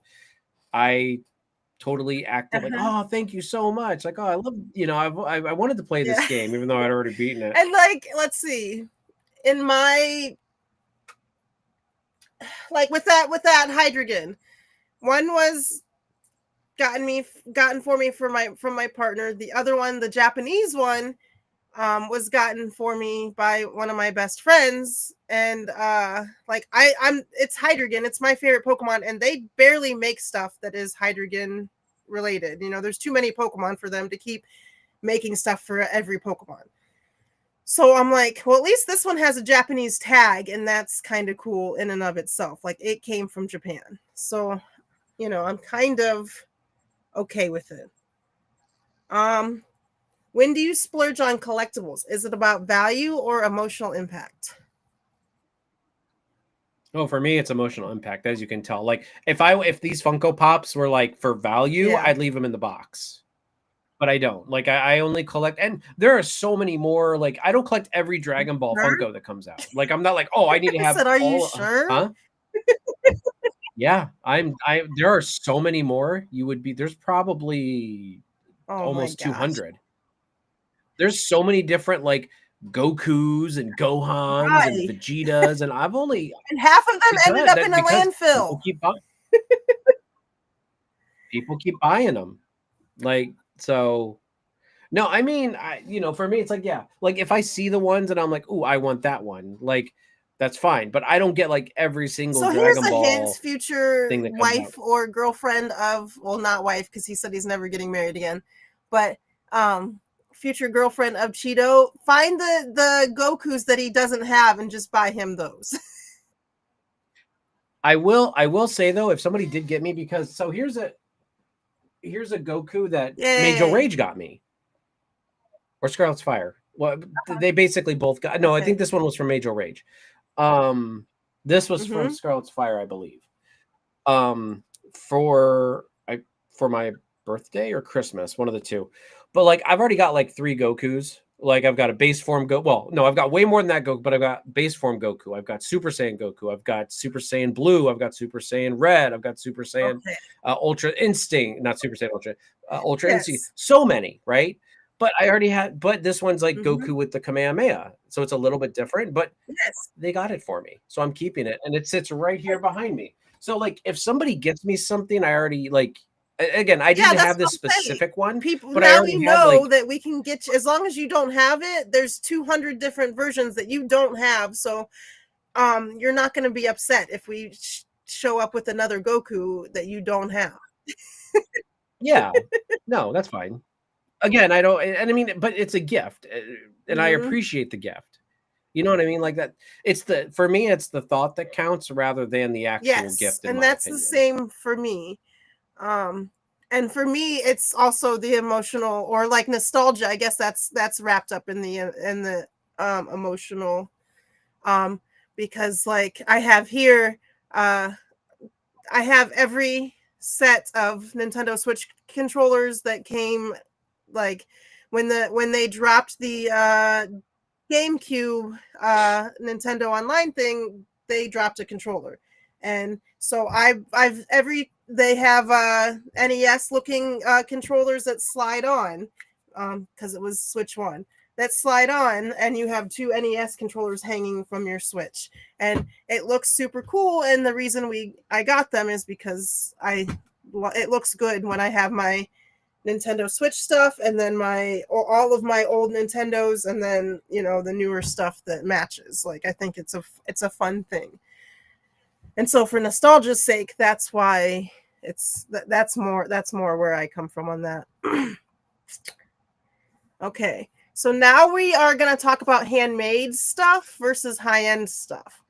totally acted like, Uh-huh. "Oh, thank you so much." Like, "Oh, I love, I wanted to play this Yeah. game even though I'd already beaten it." And like, let's see. In my like with that hydrogen, one was gotten for me from my partner. The other one, the Japanese one, was gotten for me by one of my best friends. And like I'm it's hydrogen. It's my favorite Pokemon, and they barely make stuff that is hydrogen related. There's too many Pokemon for them to keep making stuff for every Pokemon. So I'm like, well, at least this one has a Japanese tag, and that's kind of cool in and of itself. Like it came from Japan. So, I'm kind of okay with it. Um, when do you splurge on collectibles? Is it about value or emotional impact? Oh, for me, it's emotional impact, as you can tell. Like if these Funko Pops were like for value, Yeah. I'd leave them in the box. But I don't. Like I only collect, and there are so many more. Like I don't collect every Dragon Ball Sure? Funko that comes out. Like I'm not like, oh, I need to I have said, are you all. sure? Huh? Yeah, I. There are so many more. There's probably Oh my almost gosh. 200. There's so many different like Gokus and Gohans and Why? Vegetas, and I've only And half of them ended up in a because landfill. people keep buying them. Like so. No, I mean, for me, it's like, yeah, like if I see the ones and I'm like, "Ooh, I want that one," like that's fine. But I don't get like every single So here's Dragon a hint, Ball future thing that comes out. wife or girlfriend of, well, not wife, because he said he's never getting married again, but future girlfriend of Cheeto, find the Gokus that he doesn't have and just buy him those. I will say though, if somebody did get me, because so here's a Goku that Major Yay. Rage got me, or Scarlet's Fire. Well, they basically both got. No, I Okay. think this one was from Major Rage. Um, this was from Mm-hmm. Scarlet's Fire, I believe. Um, for for my birthday or Christmas, one of the two. But like I've already got like 3 Gokus. Like I've got a base form well, no, I've got way more than that Goku, but I've got base form Goku. I've got Super Saiyan Goku. I've got Super Saiyan Blue. I've got Super Saiyan Red. I've got Super Saiyan Okay. Ultra Instinct, not Super Saiyan Ultra, Ultra Instinct. Yes. So many, right? But this one's like Mm-hmm. Goku with the Kamehameha. So it's a little bit different, but Yes. they got it for me. So I'm keeping it and it sits right here behind me. So like if somebody gets me something, I already like again, I Yeah, didn't that's have what this I'm saying. specific one, People, but I now already you had know like that we can get you, as long as you don't have it, there's 200 different versions that you don't have. So you're not going to be upset if we show up with another Goku that you don't have. yeah. No, that's fine. Again, I don't and I mean, but it's a gift. And I Hmm. appreciate the gift. You know what I mean? Like that for me it's the thought that counts rather than the actual Yes, gift in and my that's the opinion. same for me. Um, and for me, it's also the emotional or like nostalgia. I guess that's wrapped up in the emotional. Um, because like I have here, uh, I have every set of Nintendo Switch controllers that came like when they dropped the GameCube Nintendo Online thing, they dropped a controller. And so I've every they have NES looking controllers that slide on because it was Switch 1. that slide on, and you have two NES controllers hanging from your Switch, and it looks super cool. And the reason I got them is because it looks good when I have my Nintendo Switch stuff, and then all of my old Nintendos, and then the newer stuff that matches. Like, I think it's a fun thing, and so for nostalgia's sake, that's why that's more where I come from on that. Okay, so now we are going to talk about handmade stuff versus high-end stuff,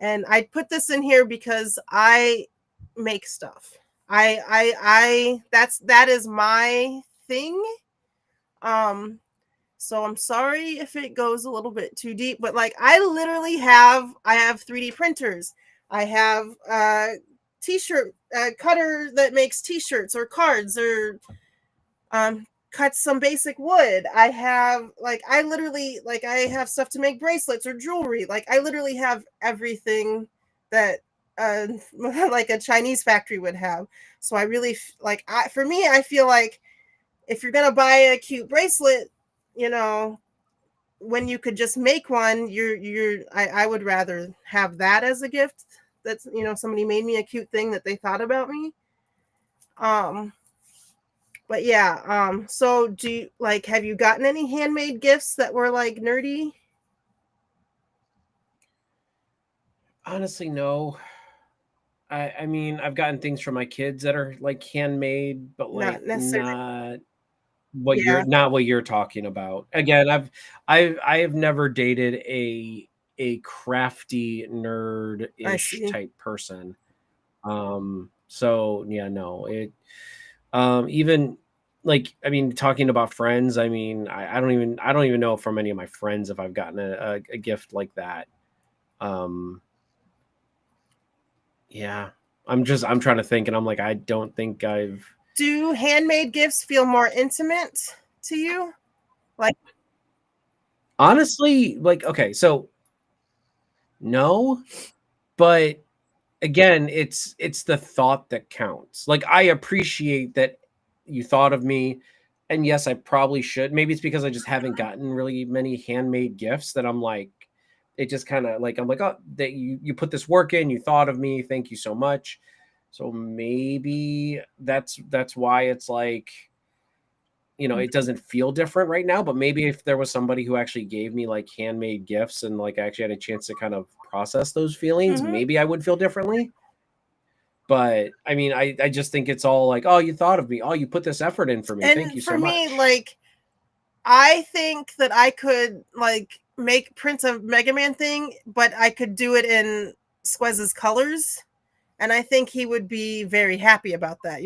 and I put this in here because I make stuff. That is my thing. So I'm sorry if it goes a little bit too deep, but like I have 3D printers. I have t-shirt cutter that makes t-shirts or cards, or cuts some basic wood. I have I have stuff to make bracelets or jewelry. Like I literally have everything that like a Chinese factory would have. So I really for me, I feel like if you're gonna buy a cute bracelet, when you could just make one, I would rather have that as a gift. That's somebody made me a cute thing that they thought about me. But yeah, so do you have you gotten any handmade gifts that were like nerdy? Honestly, no. I mean, I've gotten things from my kids that are like handmade, but like Not necessarily. not what you're talking about. Again, I have never dated a crafty I nerd-ish see. type person. So yeah, no. Even like, I mean, talking about friends, I mean, I don't even know from any of my friends if I've gotten a gift like that. Yeah, I'm trying to think, and I'm like, I don't think I've. Do handmade gifts feel more intimate to you? Like, Honestly, like, okay, so no, but again, it's the thought that counts. Like, I appreciate that you thought of me, and yes, I probably should. Maybe it's because I just haven't gotten really many handmade gifts that I'm like, it just kind of like, I'm like, oh, that you put this work in, you thought of me, thank you so much. So maybe that's why it's like, it doesn't feel different right now. But maybe if there was somebody who actually gave me like handmade gifts and like I actually had a chance to kind of process those feelings, mhm. maybe I would feel differently. But I mean, I just think it's all like, oh, you thought of me. Oh, you put this effort in for me. Thank And you for so me, much. like, I think that I could make Prince of Mega Man thing, but I could do it in Squez's colors, and I think he would be very happy about that,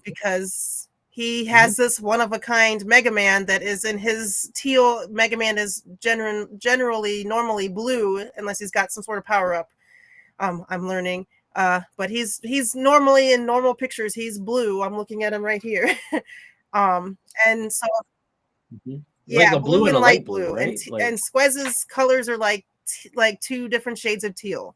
because he Mhm. has this one of a kind Mega Man that is in his teal. Mega Man is generally normally blue unless he's got some sort of power up. I'm learning. But he's normally in normal pictures, he's blue. I'm looking at him right here. And so Mhm. Like yeah, a blue blue and and a light light blue, blue, and right? Like, Squez's colors are like two different shades of teal,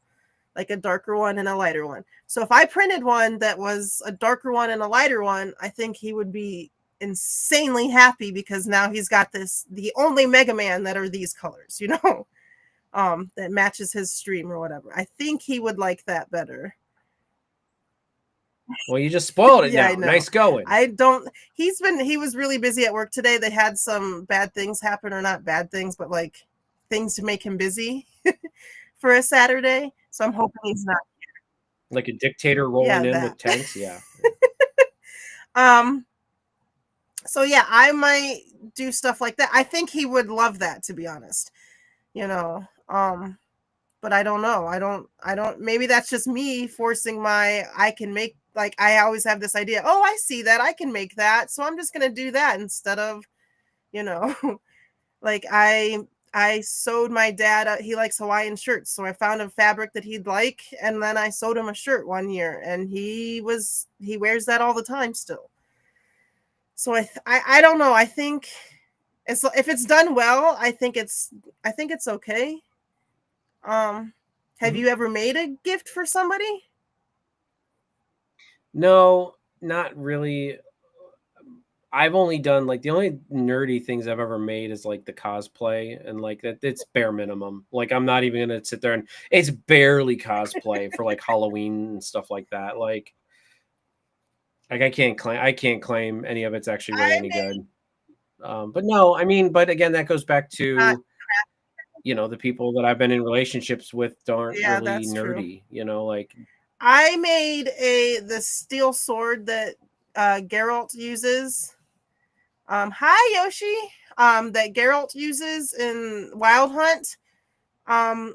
like a darker one and a lighter one. So if I printed one that was a darker one and a lighter one, I think he would be insanely happy because now he's got the only Mega Man that are these colors, that matches his stream or whatever. I think he would like that better. well, you just spoiled it Yeah, I now. know. Nice going. I don't he was really busy at work today. They had some bad things happen, or not bad things, but like things to make him busy for a Saturday. So I'm hoping he's not. Like a dictator Yeah, rolling in that. with tanks. Yeah. um so yeah, I might do stuff like that. I think he would love that, to be honest. You know. But I don't know. I don't maybe that's just me forcing I can make, like, I always have this idea, oh, I see that, I can make that, so I'm just gonna do that instead of, you know, like I sewed my dad he likes Hawaiian shirts, so I found a fabric that he'd like, and then I sewed him a shirt one year, and he wears that all the time still. So I don't know. I think if it's done well, I think it's okay. Um, have Mhm. you ever made a gift for somebody? No, not really. I've only done like the only nerdy things I've ever made is like the cosplay, and like that it's bare minimum. Like I'm not even gonna sit there and it's barely cosplay for like Halloween and stuff like that. Like I can't claim any of it's actually really I any made good. But no, I mean, but again, that goes back not. to the people that I've been in relationships with aren't Yeah, really that's true. nerdy. Like I made the steel sword that Geralt uses. Hi Yoshi. That Geralt uses in Wild Hunt. I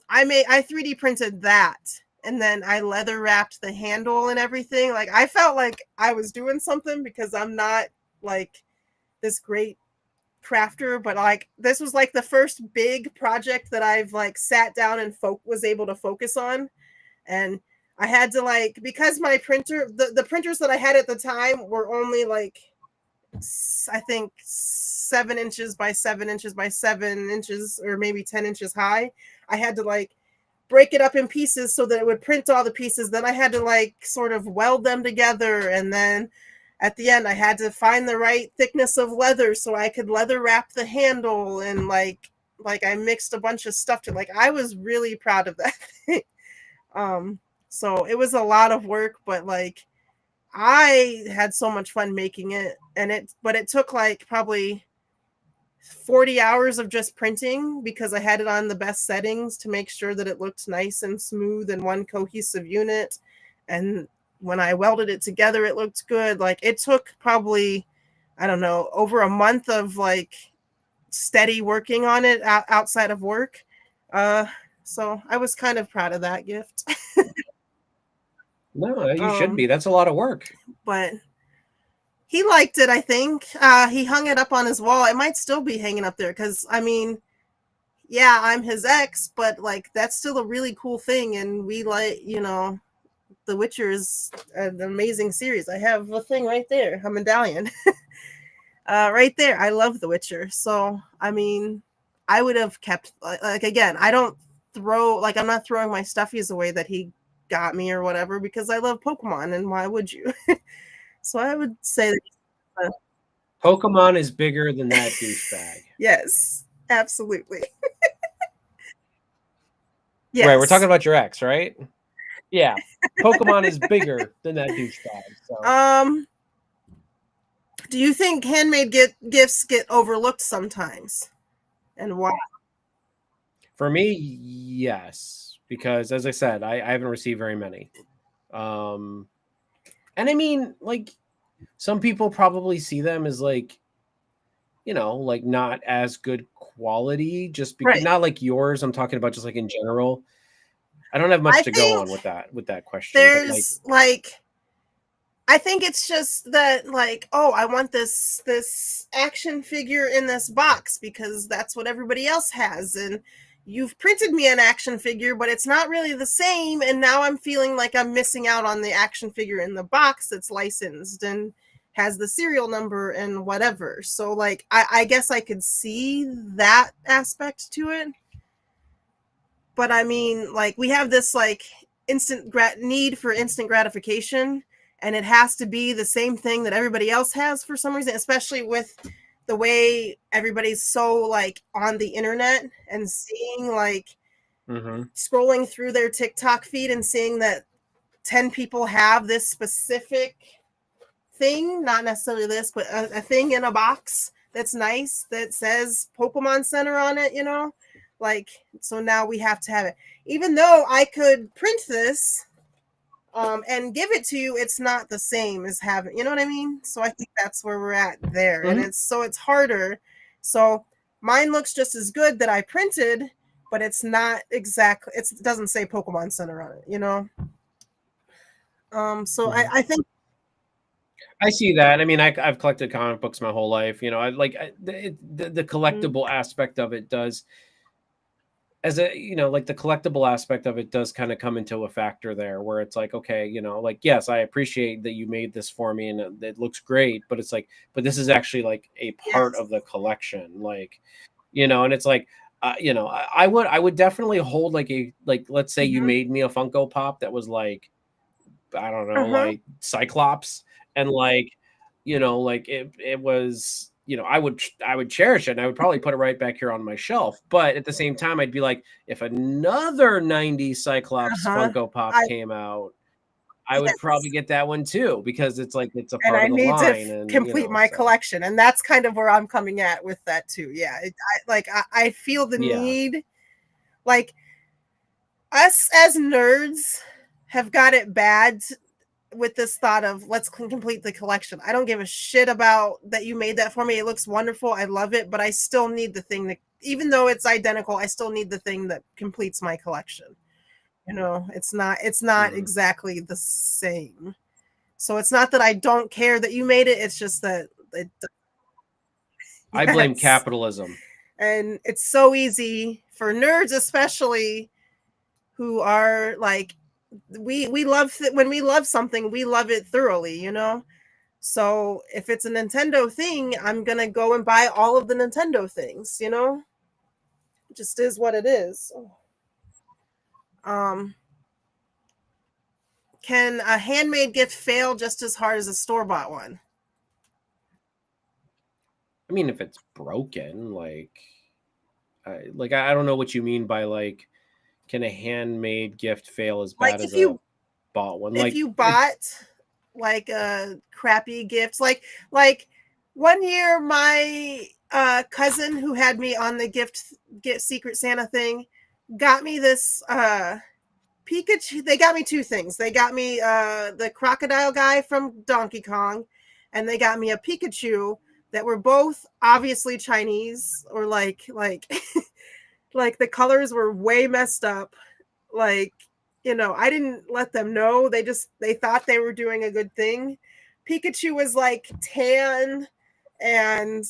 3D printed that, and then I leather wrapped the handle and everything. Like I felt like I was doing something because I'm not like this great crafter, but like this was like the first big project that I've like sat down and was able to focus on. And I had to like, because my printer, the printers that I had at the time were only like, I think 7 inches by 7 inches by 7 inches, or maybe 10 inches high. I had to like break it up in pieces so that it would print all the pieces. Then I had to like sort of weld them together. And then at the end, I had to find the right thickness of leather so I could leather wrap the handle. And like I mixed a bunch of stuff to, like, I was really proud of that thing. So it was a lot of work, but like I had so much fun making it. But it took like probably 40 hours of just printing because I had it on the best settings to make sure that it looked nice and smooth and one cohesive unit. And when I welded it together, it looked good. Like it took probably, I don't know, over a month of like steady working on it outside of work. So I was kind of proud of that gift. no, you should be. That's a lot of work. But he liked it, I think. He hung it up on his wall. It might still be hanging up there because, I mean, yeah, I'm his ex, but like that's still a really cool thing. And we like, The Witcher is an amazing series. I have a thing right there, a medallion. Right there. I love The Witcher. So, I mean, I would have kept, like, again, I don't I'm not throwing my stuffies away that he got me or whatever because I love Pokemon, and why would you? So I would say that, Pokemon is bigger than that douchebag. yes, absolutely. Yes. Right, we're talking Yes. about your ex, right? Yeah. Pokemon is bigger than that douchebag. So. Do you think handmade gifts get overlooked sometimes? And why? For me, yes. Because as I said, I haven't received very many. And I mean, like, some people probably see them as like, like not as good quality, just because Right. not like yours. I'm talking about just like in general. I don't have much to go on with that question. There's I think it's just that, like, oh, I want this action figure in this box because that's what everybody else has, and you've printed me an action figure, but it's not really the same, and now I'm feeling like I'm missing out on the action figure in the box that's licensed and has the serial number and whatever. So, like, I guess I could see that aspect to it. But I mean, like, we have this like need for instant gratification, and it has to be the same thing that everybody else has for some reason, especially with the way everybody's so like on the internet and seeing like scrolling through their TikTok feed and seeing that 10 people have this specific thing, not necessarily this, but a thing in a box that's nice that says Pokemon Center on it, like, so now we have to have it. Even though I could print this and give it to you, it's not the same as having, you know what I mean? So I think that's where we're at there. And it's harder. So mine looks just as good that I printed, but it's not exactly, it doesn't say Pokemon Center on it, so I think I see that. I mean, I've collected comic books my whole life. I like the collectible aspect of it does, like the collectible aspect of it does kind of come into a factor there, where it's like, okay, like, yes, I appreciate that you made this for me and it looks great, but it's like, but this is actually like a part of the collection, like, and it's like, I would definitely hold like let's say you made me a Funko Pop that was like, I don't know, like Cyclops, and like like it was, I would cherish it, and I would probably put it right back here on my shelf. But at the same time, I'd be like, if another 90s Cyclops Uh-huh. Funko Pop I came out, I would probably yes. get that one too, because it's like it's a And part I of the need to line, and complete my so collection, and that's kind of where I'm coming at with that too. Yeah, I feel the yeah. need, like us as nerds have got it bad with this thought of let's complete the collection. I don't give a shit about that you made that for me. It looks wonderful. I love it, but I still need the thing that, even though it's identical, I still need the thing that completes my collection. It's not Mhm. exactly the same. So it's not that I don't care that you made it. It's just that I blame yes. capitalism. And it's so easy for nerds, especially, who are like, we love when we love something, we love it thoroughly. So if it's a Nintendo thing, I'm gonna go and buy all of the Nintendo things. It just is what it is. Um, can a handmade gift fail just as hard as a store-bought one? I mean, if it's broken, I don't know what you mean by like, can a handmade gift fail as Like bad if as you a bought one? if Like you it, bought like a crappy gift, like one year my cousin who had me on the get Secret Santa thing got me this Pikachu. They got me two things. They got me the crocodile guy from Donkey Kong, and they got me a Pikachu that were both obviously Chinese, or like like the colors were way messed up. Like, I didn't let them know. They thought they were doing a good thing. Pikachu was like tan, and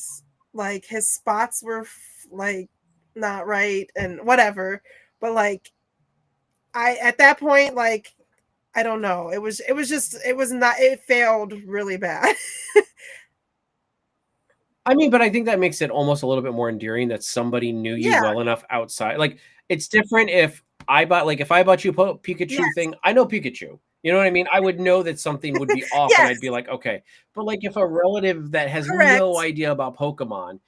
like his spots were like not right and whatever. But like, I at that point, like, I don't know. It was not, it failed really bad. I mean, but I think that makes it almost a little bit more endearing that somebody knew you Yeah. well enough outside. Like, it's different if I bought you a Pikachu Yes. thing, I know Pikachu. You know what I mean? I would know that something would be off, and I'd be Yes. like, okay. But like, if a relative that has no Correct. idea about Pokemon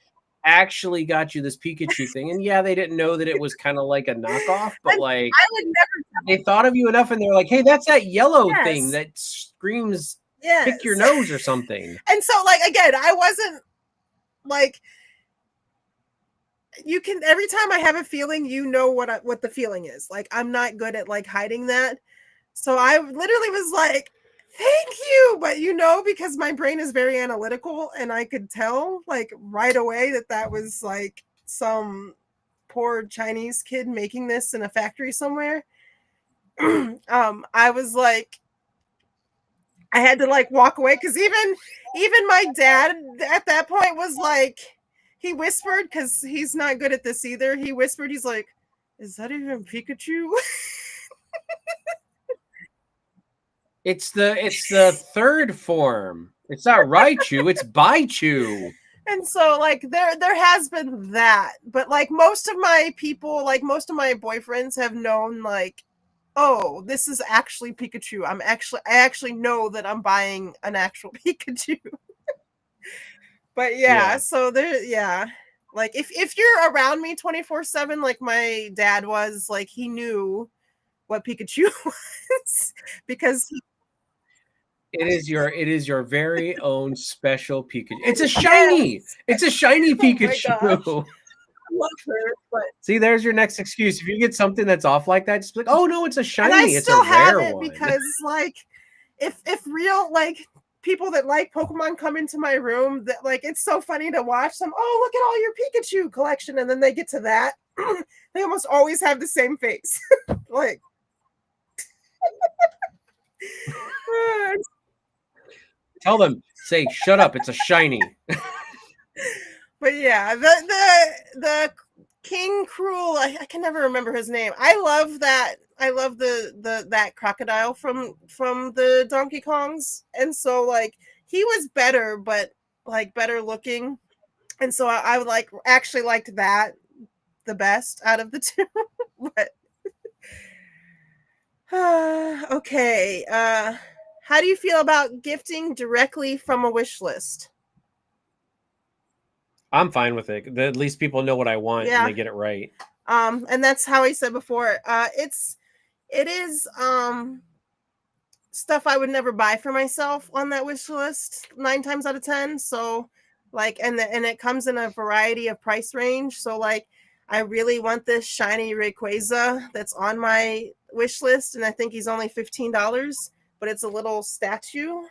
actually got you this Pikachu thing, and yeah, they didn't know that it was kind of like a knockoff, but And like I would never. they thought of you enough, and they're like, hey, that's that yellow thing Yes. that screams pick your Yes. nose or something. And so, like, again, I wasn't like, you can, every time I have a feeling, what the feeling is. Like, I'm not good at like hiding that. So I literally was like, "Thank you," but because my brain is very analytical, and I could tell like right away that was like some poor Chinese kid making this in a factory somewhere. I was like, I had to like walk away, because even my dad at that point was like, he whispered, because he's not good at this either. He whispered, he's like, "Is that even Pikachu?" It's the third form. It's not Raichu, it's Baichu. And so like there has been that, but like most of my people, like most of my boyfriends have known, like, oh, this is actually Pikachu. I actually know that I'm buying an actual Pikachu. But yeah, Yeah. so yeah. Like if you're around me 24/7 like my dad was, like he knew what Pikachu was, because It is your very own special Pikachu. It's a shiny. yes. It's a shiny Oh my gosh. Pikachu. I love her, but See, there's your next excuse. If you get something that's off like that, just be like, oh no, it's a and I shiny. It's a still have rare it, one. because like if real like people that like Pokemon come into my room, that like it's so funny to watch them. Oh, look at all your Pikachu collection, and then they get to that, they almost always have the same face. Like, Tell them, say, shut up, it's a shiny. but yeah, the King Cruel, I can never remember his name. I love that. I love the that crocodile from the Donkey Kongs, and so like he was better, but like better looking, and so I would like actually liked that the best out of the two. But okay, How do you feel about gifting directly from a wish list? I'm fine with it. At least people know what I want and Yeah. they get it right. And that's how I said before. It is stuff I would never buy for myself on that wish list 9 times out of 10. So like and it comes in a variety of price range. So like I really want this shiny Rayquaza that's on my wish list, and I think he's only $15, but it's a little statue.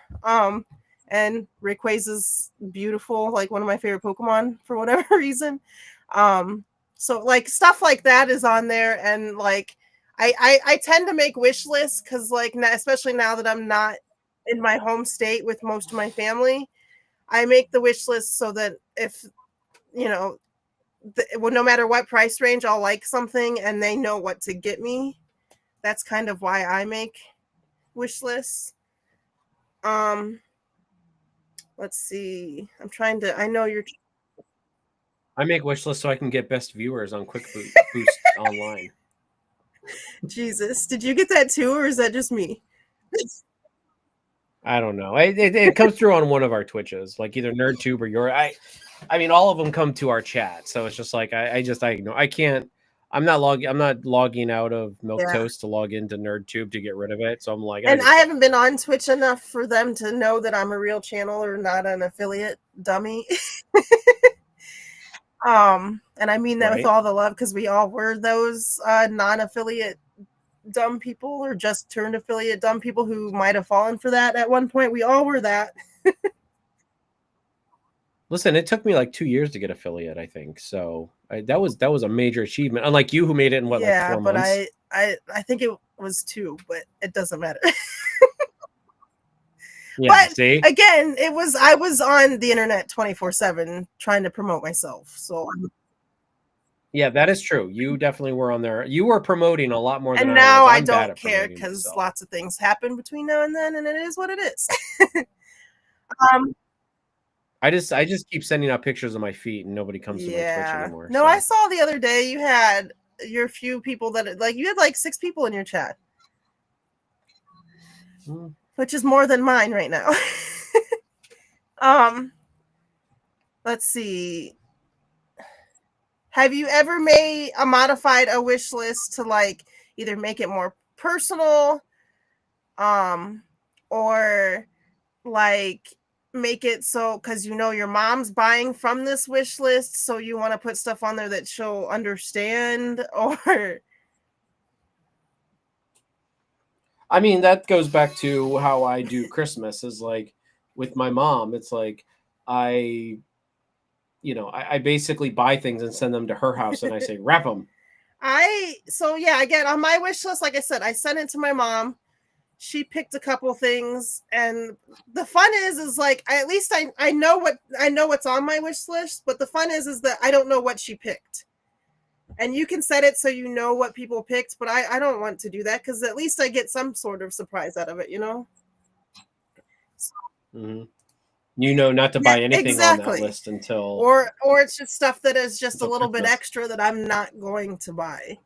And Rayquaza's beautiful, like one of my favorite Pokemon for whatever reason. So like stuff like that is on there, and like I tend to make wish lists because like especially now that I'm not in my home state with most of my family, I make the wish list so that if you know, well, no matter what price range, I'll like something and they know what to get me. That's kind of why I make wish lists. Let's see. I'm trying to. I know you're. I make wish lists so I can get best viewers on Quick Boost online. Jesus, did you get that too, or is that just me? I don't know. It comes through on one of our Twitches, like either NerdTube or your. I mean, all of them come to our chat, so it's just like I know I can't. I'm not logging out of Milquetoast to log into NerdTube to get rid of it. So I'm like, and I haven't been on Twitch enough for them to know that I'm a real channel or not an affiliate dummy. And I mean that with all the love, because we all were those non-affiliate dumb people, or just turned affiliate dumb people who might have fallen for that at one point. We all were that. Listen, it took me like 2 years to get affiliate, I think. So that was a major achievement. Unlike you, who made it in like 4 months. Yeah, but I think it was 2, but it doesn't matter. Yeah, but see? Again, I was on the internet 24/7 trying to promote myself. So yeah, that is true. You definitely were on there. You were promoting a lot more than and now I was. I don't care because lots of things happen between now and then, and it is what it is. I just keep sending out pictures of my feet, and nobody comes to my Twitch anymore. No, so. I saw the other day you had your few people that like you had like 6 people in your chat, which is more than mine right now. Let's see. Have you ever modified a wish list to like either make it more personal, or like make it so because you know your mom's buying from this wish list, so you want to put stuff on there that she'll understand? Or I mean, that goes back to how I do Christmas, is like with my mom. It's like I basically buy things and send them to her house, and I say wrap them. Again, on my wish list, like I said, I sent it to my mom. She picked a couple things, and the fun is like at least I know what's on my wish list, but the fun is that I don't know what she picked. And you can set it so you know what people picked, but I don't want to do that because at least I get some sort of surprise out of it, you know? Mm-hmm. You know not to buy anything on that list until... Or it's just stuff that is just a little bit extra that I'm not going to buy.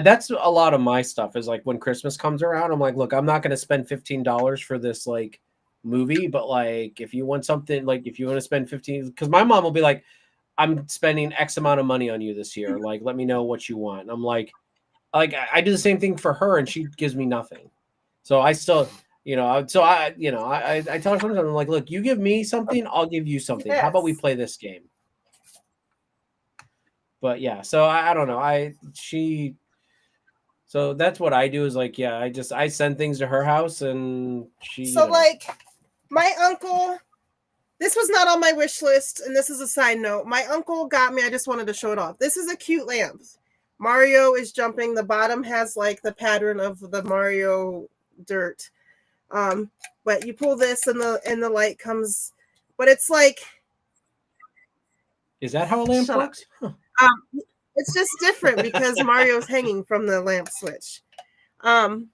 That's a lot of my stuff, is like when Christmas comes around, I'm like, look, I'm not going to spend $15 for this like movie, but like if you want something, like if you want to spend 15, because my mom will be like, I'm spending X amount of money on you this year. Like, let me know what you want. And I'm like I do the same thing for her, and she gives me nothing. So I still, I tell her sometimes, I'm like, look, you give me something, I'll give you something. Yes. How about we play this game? But yeah, so I don't know. So that's what I do, is like, yeah, I send things to her house, and she. So like my uncle. This was not on my wish list, and this is a side note. My uncle got me, I just wanted to show it off. This is a cute lamp. Mario is jumping. The bottom has like the pattern of the Mario dirt. But you pull this and the light comes, but it's like... Is that how a lamp works? Huh. It's just different because Mario's hanging from the lamp switch. But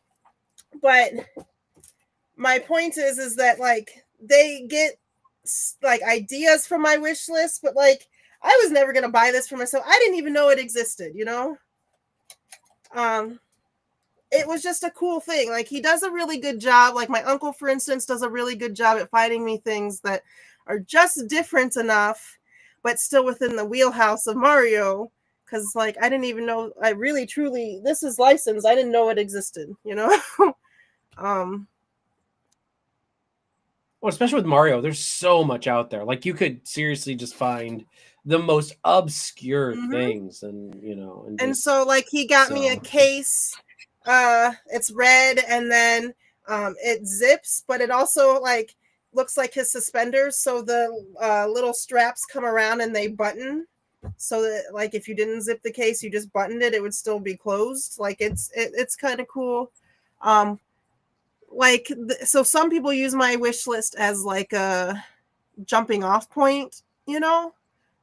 my point is that like they get like ideas from my wish list, but like I was never gonna buy this for myself. I didn't even know it existed, you know. it was just a cool thing. Like, he does a really good job. Like, my uncle, for instance, does a really good job at finding me things that are just different enough, but still within the wheelhouse of Mario. Because, like, I didn't even know, I really, truly, this is licensed. I didn't know it existed, you know? Well, especially with Mario, there's so much out there. Like, you could seriously just find the most obscure things, and and so, like, he got me a case. It's red, and then it zips, but it also, like, looks like his suspenders. So the little straps come around and they button. So that, like, if you didn't zip the case, you just buttoned it, it would still be closed. Like, it's kind of cool. Like, so some people use my wish list as like a jumping off point, you know,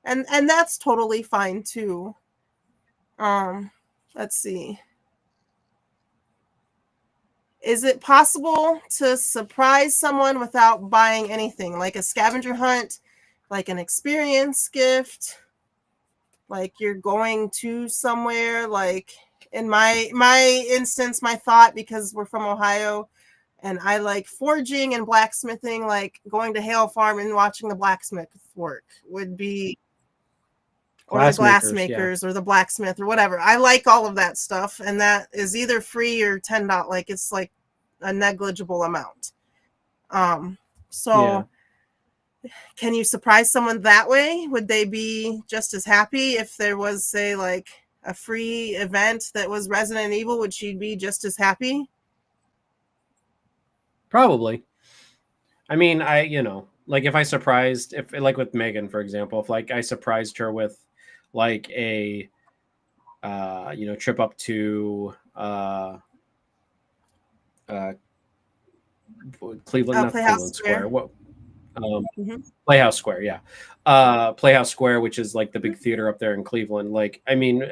and that's totally fine too. Let's see. Is it possible to surprise someone without buying anything, like a scavenger hunt, like an experience gift, like you're going to somewhere? Like, in my instance, my thought, because we're from Ohio and I like forging and blacksmithing, like going to Hale Farm and watching the blacksmith work would be, or the glass makers, or the blacksmith, or whatever. I like all of that stuff, and that is either free or $10. Like, it's like a negligible amount. So can you surprise someone that way? Would they be just as happy if there was, say, like a free event that was Resident Evil? Would she be just as happy? Probably. I mean, like, if I surprised, if like with Megan, for example, if like I surprised her with like a trip up to Cleveland, not Cleveland Square. What? Playhouse Square, yeah. Playhouse Square, which is like the big theater up there in Cleveland. Like, I mean,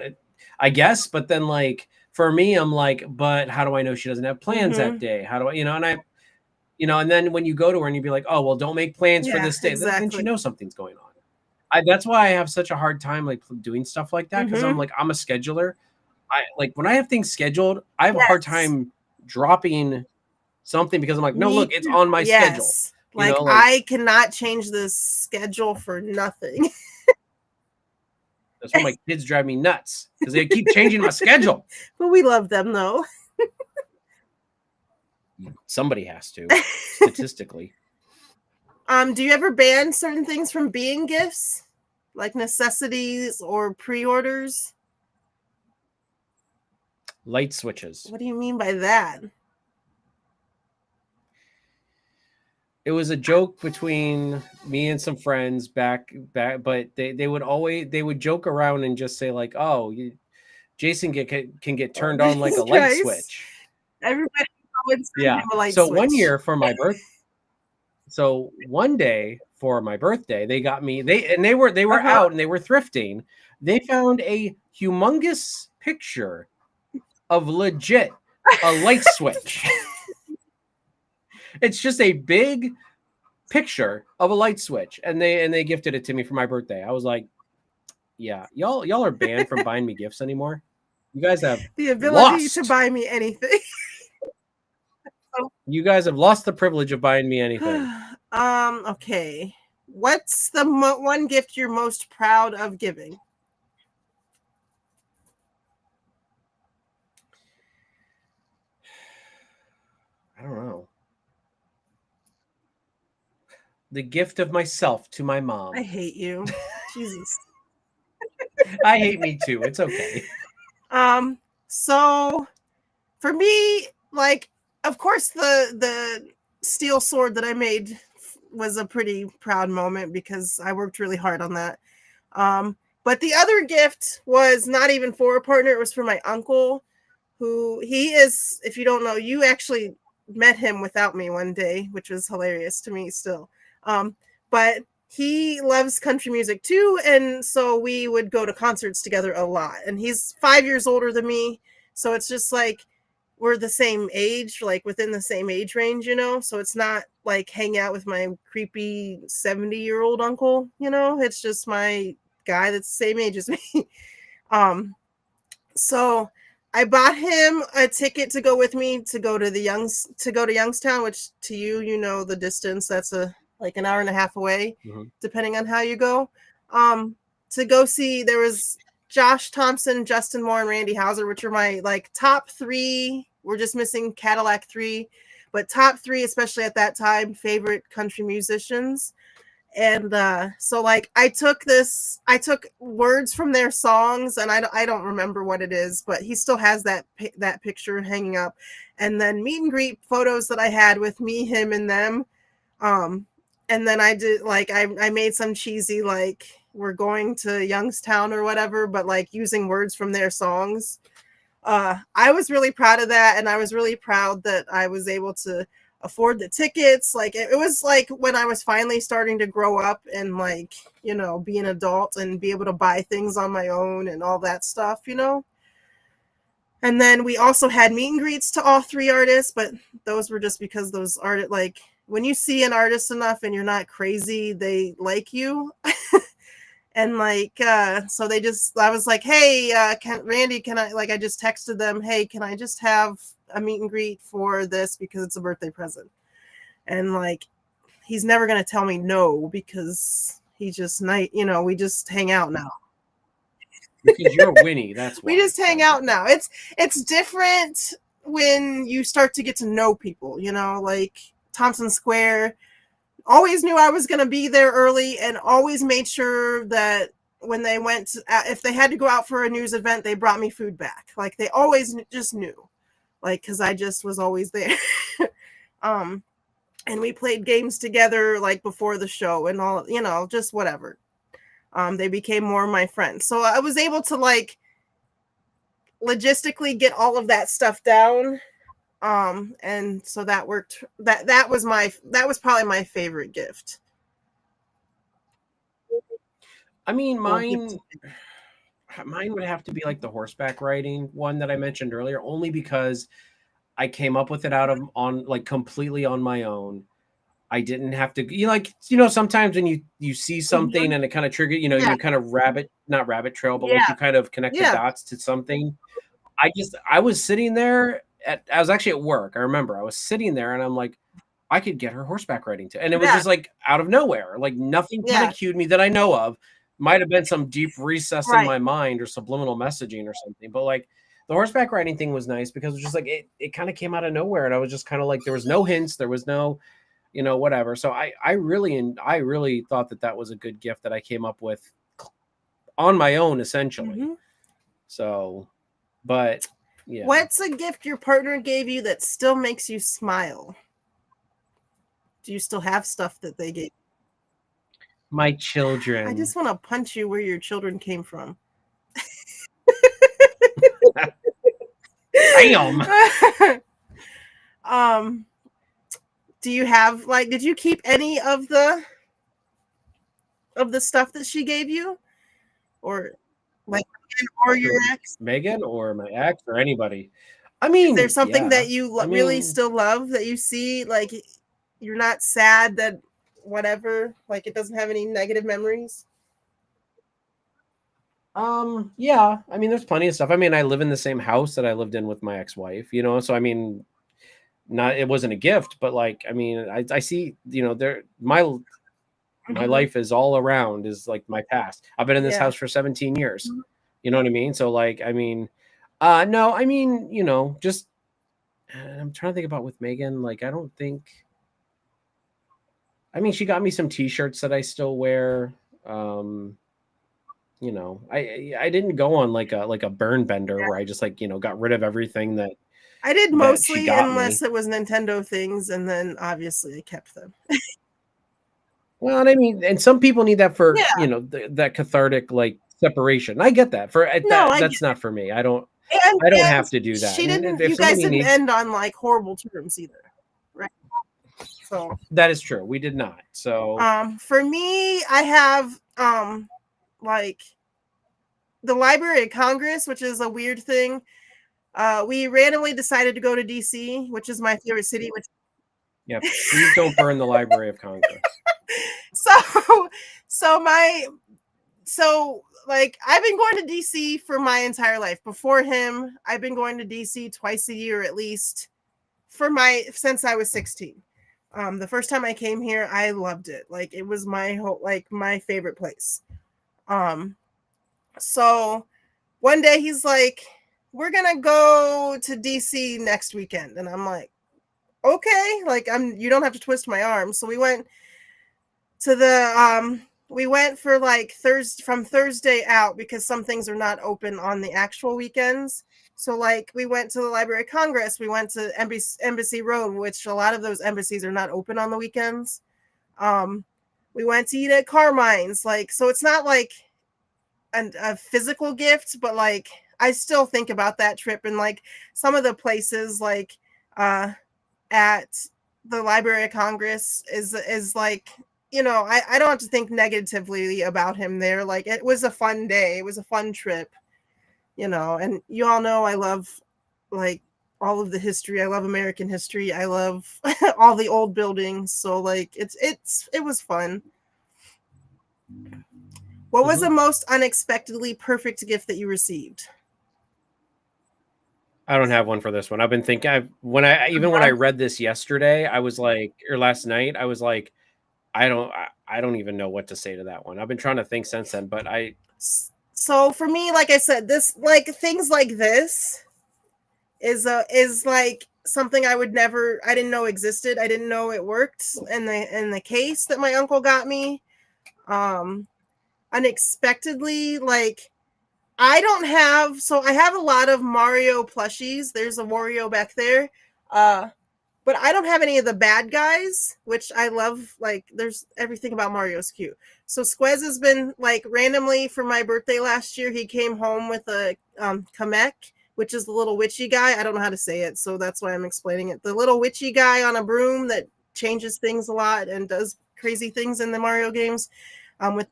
I guess, but then, like, for me, I'm like, but how do I know she doesn't have plans that day? How do I, and then when you go to her and you'd be like, oh, well, don't make plans for this day. Exactly. Then she knows something's going on. That's why I have such a hard time like doing stuff like that, because I'm a scheduler. I like when I have things scheduled, I have a hard time dropping something because I'm like, no, look, it's on my schedule. Like, I cannot change this schedule for nothing. That's why my kids drive me nuts, because they keep changing my schedule. But we love them, though. Somebody has to, statistically. Do you ever ban certain things from being gifts, like necessities or pre-orders? Light switches. What do you mean by that? It was a joke between me and some friends back, but they would joke around and just say like, "Oh, Jason can get turned on like a light switch." Everybody would send him a light so switch. One year for my birthday, so one day for my birthday, they got me. They were out and they were thrifting. They found a humongous picture of legit a light switch. It's just a big picture of a light switch, and they gifted it to me for my birthday. I was like, yeah, y'all are banned from buying me gifts anymore. You guys have the ability to buy me anything. You guys have lost the privilege of buying me anything. Okay. What's the one gift you're most proud of giving? I don't know. The gift of myself to my mom. I hate you. Jesus. I hate me too. It's okay. So for me, like, of course, the steel sword that I made was a pretty proud moment because I worked really hard on that. But the other gift was not even for a partner. It was for my uncle, who he is, if you don't know, you actually met him without me one day, which was hilarious to me still. But he loves country music too. And so we would go to concerts together a lot. And he's 5 years older than me. So it's just like, we're the same age, like within the same age range, you know? So it's not like hang out with my creepy 70-year-old uncle, you know? It's just my guy that's the same age as me. So I bought him a ticket to go with me to go to Youngstown, which to you, you know the distance. That's like an hour and a half away, depending on how you go. To go see, there was Josh Thompson, Justin Moore, and Randy Houser, which are my like top three. We're just missing Cadillac 3, but top three, especially at that time, favorite country musicians. And so like I took words from their songs, and I don't remember what it is, but he still has that picture hanging up, and then meet and greet photos that I had with me, him, and them. And then I did like I made some cheesy like we're going to Youngstown or whatever, but like using words from their songs. I was really proud of that, and I was really proud that I was able to afford the tickets. Like it was like when I was finally starting to grow up and like, you know, be an adult and be able to buy things on my own and all that stuff, you know. And then we also had meet and greets to all three artists, but those were just because those artists, like when you see an artist enough and you're not crazy, they like you. And like, so I was like, hey, Randy, can I, like, I just texted them, hey, can I just have a meet and greet for this because it's a birthday present? And like, he's never going to tell me no because he just, you know, we just hang out now. Because you're Winnie, that's why. We just hang out now. It's different when you start to get to know people, you know, like Thompson Square. Always knew I was going to be there early and always made sure that when they went, if they had to go out for a news event, they brought me food back. Like they always just knew, like, cause I just was always there. And we played games together, like before the show and all, you know, just whatever. They became more of my friends. So I was able to like logistically get all of that stuff down. And so that worked. That was probably my favorite gift. I mean, mine would have to be like the horseback riding one that I mentioned earlier, only because I came up with it completely on my own. I didn't have to, sometimes when you see something and it kind of trigger, you kind of not rabbit trail, but like you kind of connect the dots to something. I was sitting there I was actually at work. I remember I was sitting there and I'm like, I could get her horseback riding too. And it was just like out of nowhere, like nothing kind of cued me that I know of. Might have been some deep recess in my mind or subliminal messaging or something. But like the horseback riding thing was nice because it was just like, it kind of came out of nowhere. And I was just kind of like, there was no hints. There was no, whatever. So I really thought that was a good gift that I came up with on my own, essentially. Mm-hmm. So, but yeah. What's a gift your partner gave you that still makes you smile? Do you still have stuff that they gave? My children. I just want to punch you where your children came from. Damn. Do you have did you keep any of the stuff that she gave you, or like, or your ex? Megan or my ex or anybody? I mean, is there something that you really still love that you see, like you're not sad that whatever, like it doesn't have any negative memories? Yeah. I mean, there's plenty of stuff. I mean, I live in the same house that I lived in with my ex-wife, so I mean, it wasn't a gift, but like, I mean, I see, my life is all around is like my past. I've been in this house for 17 years. You know what I mean? So like, I mean, no, I mean, just, I'm trying to think about with Megan. Like, I don't think, I mean, she got me some t-shirts that I still wear. I didn't go on like a burn bender where I just like, got rid of everything that I did mostly, unless it was Nintendo things, and then obviously I kept them. Well, and I mean, and some people need that for that cathartic like separation. I get that. That's not for me. I don't have to do that. She didn't. You guys didn't end on like horrible terms either, right? So that is true. We did not. So for me, I have like the Library of Congress, which is a weird thing. We randomly decided to go to DC, which is my favorite city. Yeah, please don't burn the Library of Congress. So so like I've been going to DC for my entire life. Before him, I've been going to DC twice a year at least since I was 16. The first time I came here, I loved it. Like it was my favorite place. So one day he's like, "We're gonna go to DC next weekend," and I'm like, "Okay." Like you don't have to twist my arm. So we went to we went for like from Thursday out because some things are not open on the actual weekends. So like we went to the Library of Congress, we went to Embassy Road, which a lot of those embassies are not open on the weekends. We went to eat at Carmine's, like, so it's not like a physical gift, but like I still think about that trip, and like some of the places like at the Library of Congress is like, you know, I don't have to think negatively about him there. Like it was a fun day. It was a fun trip, you know, and you all know I love like all of the history. I love American history. I love all the old buildings. So like it was fun. What was the most unexpectedly perfect gift that you received? I don't have one for this one. I've been thinking when I read this yesterday, I was like, or last night, I was like, I don't even know what to say to that one. I've been trying to think since then, but so for me, like I said, this like things like this is like something I didn't know existed. I didn't know it worked in the case that my uncle got me. Unexpectedly, like I have a lot of Mario plushies. There's a Wario back there. But I don't have any of the bad guys, which I love. Like, there's everything about Mario's cute. So Squez has been like randomly for my birthday last year. He came home with a Kamek, which is the little witchy guy. I don't know how to say it, so that's why I'm explaining it. The little witchy guy on a broom that changes things a lot and does crazy things in the Mario games. With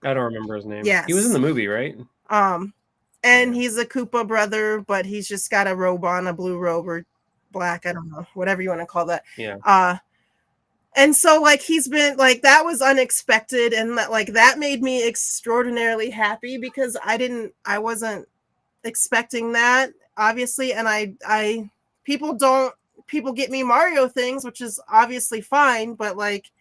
I don't remember his name. Yes, he was in the movie, right? And he's a Koopa brother, but he's just got a robe on, a blue robe or black, I don't know, whatever you want to call that. Yeah. And so like he's been like, that was unexpected, and that made me extraordinarily happy because I wasn't expecting that, obviously. And people get me Mario things, which is obviously fine, but like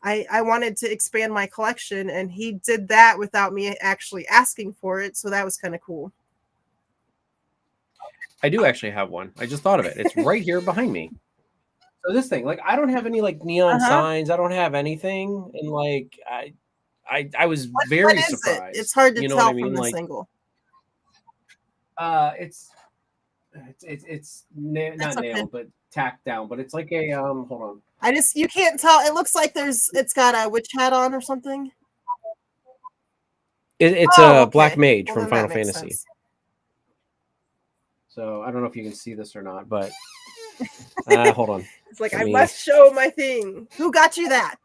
I wanted to expand my collection, and he did that without me actually asking for it. So that was kind of cool. I do actually have one. I just thought of it. It's right here behind me. So this thing, like, I don't have any like neon signs. I don't have anything, and like I was very surprised. It's hard to tell from this like, angle. It's not nailed, but tacked down. But it's like a hold on. You can't tell. It looks like it's got a witch hat on or something. It's a black mage from Final Fantasy. Sense. So I don't know if you can see this or not, but hold on. It's like, I must show my thing. Who got you that?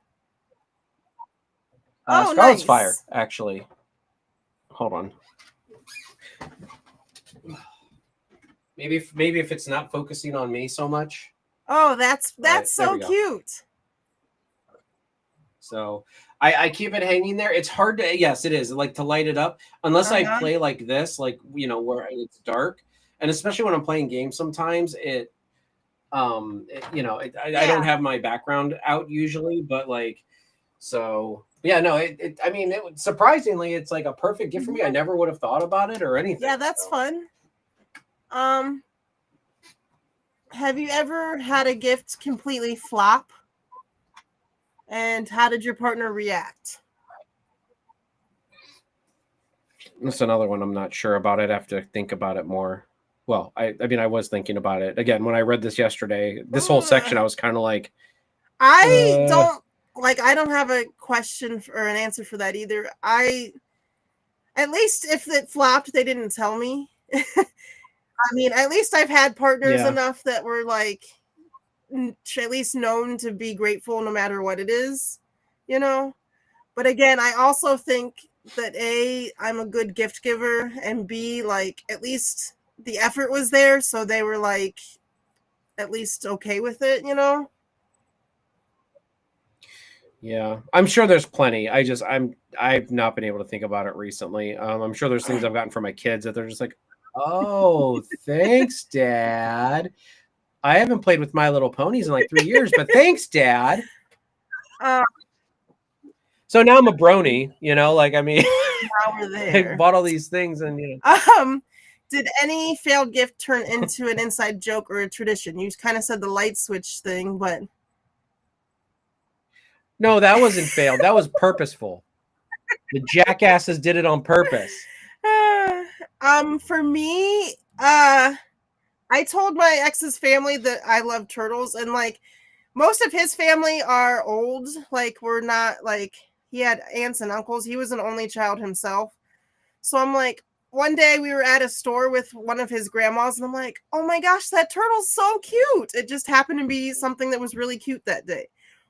Scarlet's nice. Fire, actually. Hold on. Maybe if it's not focusing on me so much. Oh, that's so cute. So I keep it hanging there. It's hard to, yes, it is, like, to light it up unless I play like this, like, where it's dark, and especially when I'm playing games, sometimes I don't have my background out usually, but like, so yeah, no, surprisingly, it's like a perfect gift for me. I never would have thought about it or anything. Yeah, that's fun. Have you ever had a gift completely flop? And how did your partner react? That's another one I'm not sure about. I'd have to think about it more. Well, I was thinking about it again when I read this yesterday. This whole section, I was kind of like, I don't have a question or an answer for that either. At least if it flopped, they didn't tell me. I mean, at least I've had partners enough that were like at least known to be grateful no matter what it is, But again, I also think that A, I'm a good gift giver, and B, like, at least the effort was there, so they were like at least okay with it, Yeah, I'm sure there's plenty. I've not been able to think about it recently. I'm sure there's things I've gotten from my kids that they're just like, "Oh, thanks, Dad. I haven't played with My Little Ponies in like 3 years, but thanks, Dad." Uh, So now I'm a brony, like I mean, now we're I there. bought all these things and Did any failed gift turn into an inside joke or a tradition? You kind of said the light switch thing, but no, that wasn't failed. That was purposeful. The jackasses did it on purpose. For me, I told my ex's family that I love turtles, and like most of his family are old. Like we're not like he had aunts and uncles. He was an only child himself. So I'm like, one day we were at a store with one of his grandmas, and I'm like, oh my gosh, that turtle's so cute. It just happened to be something that was really cute that day.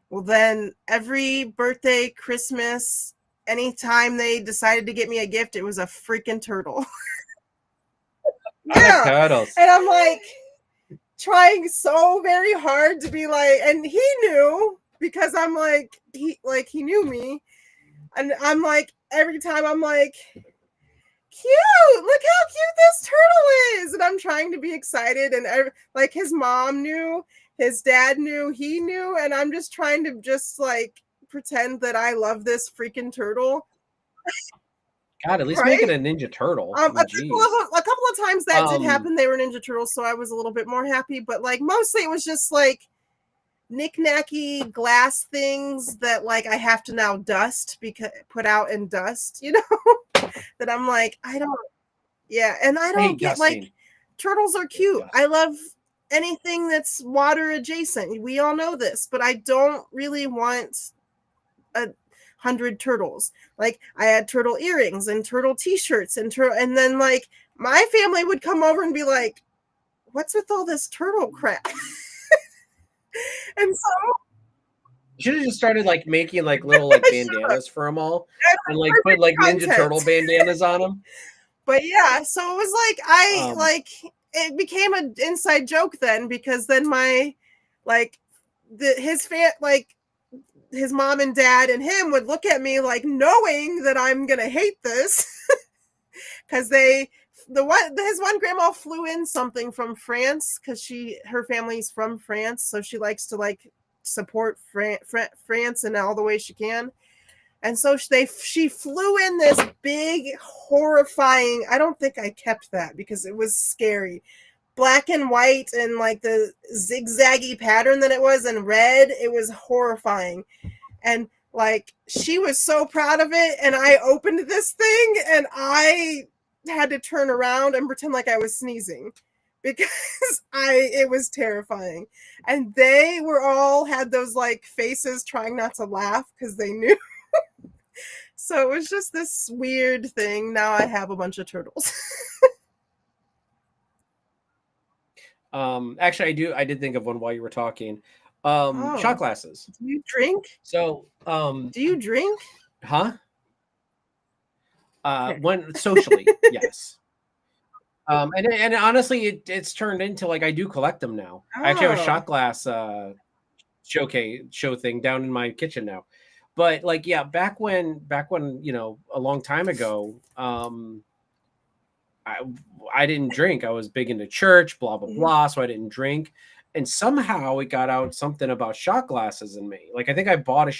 Well, then every birthday, Christmas, anytime they decided to get me a gift, it was a freaking turtle. I like turtles. And I'm like trying so very hard to be like, and he knew because I'm like, he knew me. And I'm like, every time I'm like, cute, look how cute this turtle is. And I'm trying to be excited. And like his mom knew, his dad knew, he knew. And I'm just trying to just like pretend that I love this freaking turtle. God, at least make it a Ninja Turtle. A couple of times that did happen. They were Ninja Turtles, so I was a little bit more happy. But like mostly it was just like knick-knacky glass things that like I have to now dust because put out and dust, that I'm like, I don't and I don't get dusting. Like turtles are cute. I love anything that's water adjacent. We all know this, but I don't really want 100 turtles. Like I had turtle earrings and turtle t-shirts and then like my family would come over and be like, what's with all this turtle crap? And so you should have just started like making like little like bandanas for them all and like put like Ninja Turtle bandanas on them. But yeah, so it was like it became an inside joke then, because then my like his mom and dad and him would look at me like knowing that I'm gonna hate this because his one grandma flew in something from France because her family's from France, so she likes to like support France in all the way she can. And so she flew in this big, horrifying, I don't think I kept that because it was scary, black and white and like the zigzaggy pattern that it was in red. It was horrifying. And like she was so proud of it, and I opened this thing and I had to turn around and pretend like I was sneezing because it was terrifying. And they were all had those like faces trying not to laugh because they knew. So it was just this weird thing. Now I have a bunch of turtles. Actually I did think of one while you were talking. Shot glasses. Do you drink? So do you drink? Huh? When socially, yes. And honestly it's turned into like I do collect them now. I actually have a shot glass show thing down in my kitchen now. But like yeah, back when a long time ago, I didn't drink. I was big into church, blah blah blah, so I didn't drink. And somehow it got out something about shot glasses in me. Like I think I bought a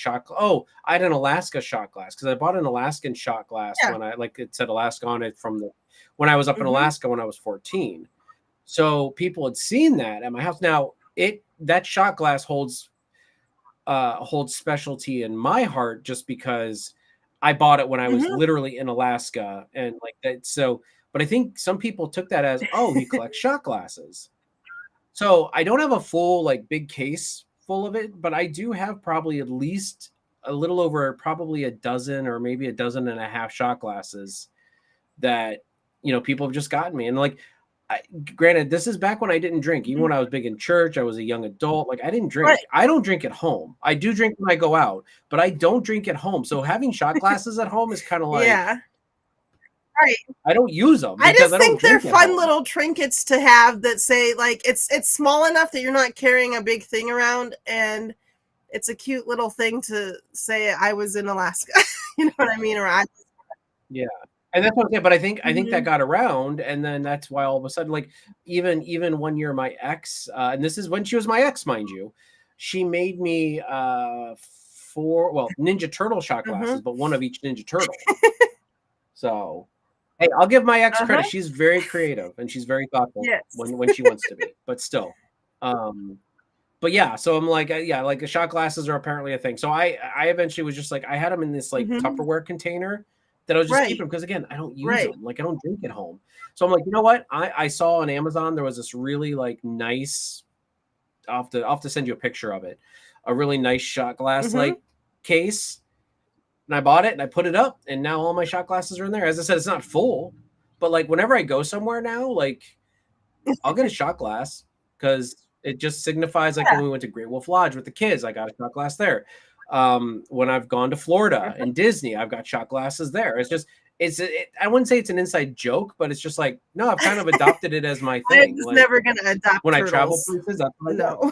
I had an Alaska shot glass because I bought an Alaskan shot glass when I like it said Alaska on it when I was up in Alaska when I was 14. So people had seen that at my house. Now that shot glass holds specialty in my heart just because I bought it when I was literally in Alaska and like that. So, but I think some people took that as, oh, he collects shot glasses. So I don't have a full like big case full of it, but I do have probably at least a little over probably a dozen or maybe a dozen and a half shot glasses that, people have just gotten me. And like, granted, this is back when I didn't drink. Even when I was big in church, I was a young adult. Like I didn't drink. Right. I don't drink at home. I do drink when I go out, but I don't drink at home. So having shot glasses at home is kind of like, right. I don't use them. I just think they're fun little trinkets to have that say like it's small enough that you're not carrying a big thing around, and it's a cute little thing to say I was in Alaska. You know what I mean? Or Yeah. And that's what I'm saying. But I think that Mhm. got around, and then that's why all of a sudden, like even 1 year, my ex, and this is when she was my ex, mind you, she made me 4 Ninja Turtle shot glasses, Mhm. but one of each Ninja Turtle. So hey, I'll give my ex Uh-huh. credit. She's very creative and she's very thoughtful Yes. when she wants to be, but still. But yeah, so I'm like, yeah, like the shot glasses are apparently a thing. So I eventually was just like, I had them in this like Mhm. Tupperware container that I was just Right. keeping because again, I don't use Right. them. Like I don't drink at home. So I'm like, you know what? I saw on Amazon there was this really like nice. I'll have to send you a picture of it. A really nice shot glass Mhm. like case, and I bought it and I put it up, and now all my shot glasses are in there. As I said, it's not full, but like whenever I go somewhere now, like I'll get a shot glass because it just signifies like Yeah. when we went to Great Wolf Lodge with the kids, I got a shot glass there. When I've gone to Florida Uh-huh. and Disney, I've got shot glasses there. It's just I wouldn't say it's an inside joke, but it's just like no, I've kind of adopted it as my I thing. was Like never gonna adopt when I travel turtles. places, that's what I get. No.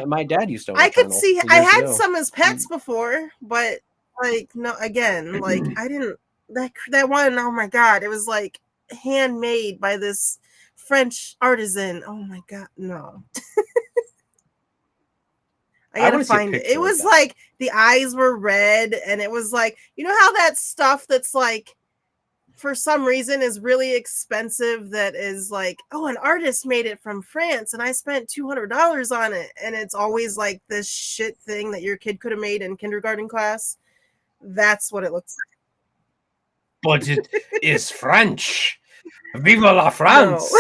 My dad used to own a I could turtle see I years had ago. some as pets before, but like no again, like I didn't that one, oh my god, it was like handmade by this French artisan. Oh my god, no. I I gotta want to see a find it. It picture of was that. like the eyes were red, and it was like, you know how that stuff that's like for some reason is really expensive, that is like, oh, an artist made it from France and I spent $200 on it, and it's always like this shit thing that your kid could have made in kindergarten class. That's what it looks But it is French. Viva la like. No. France!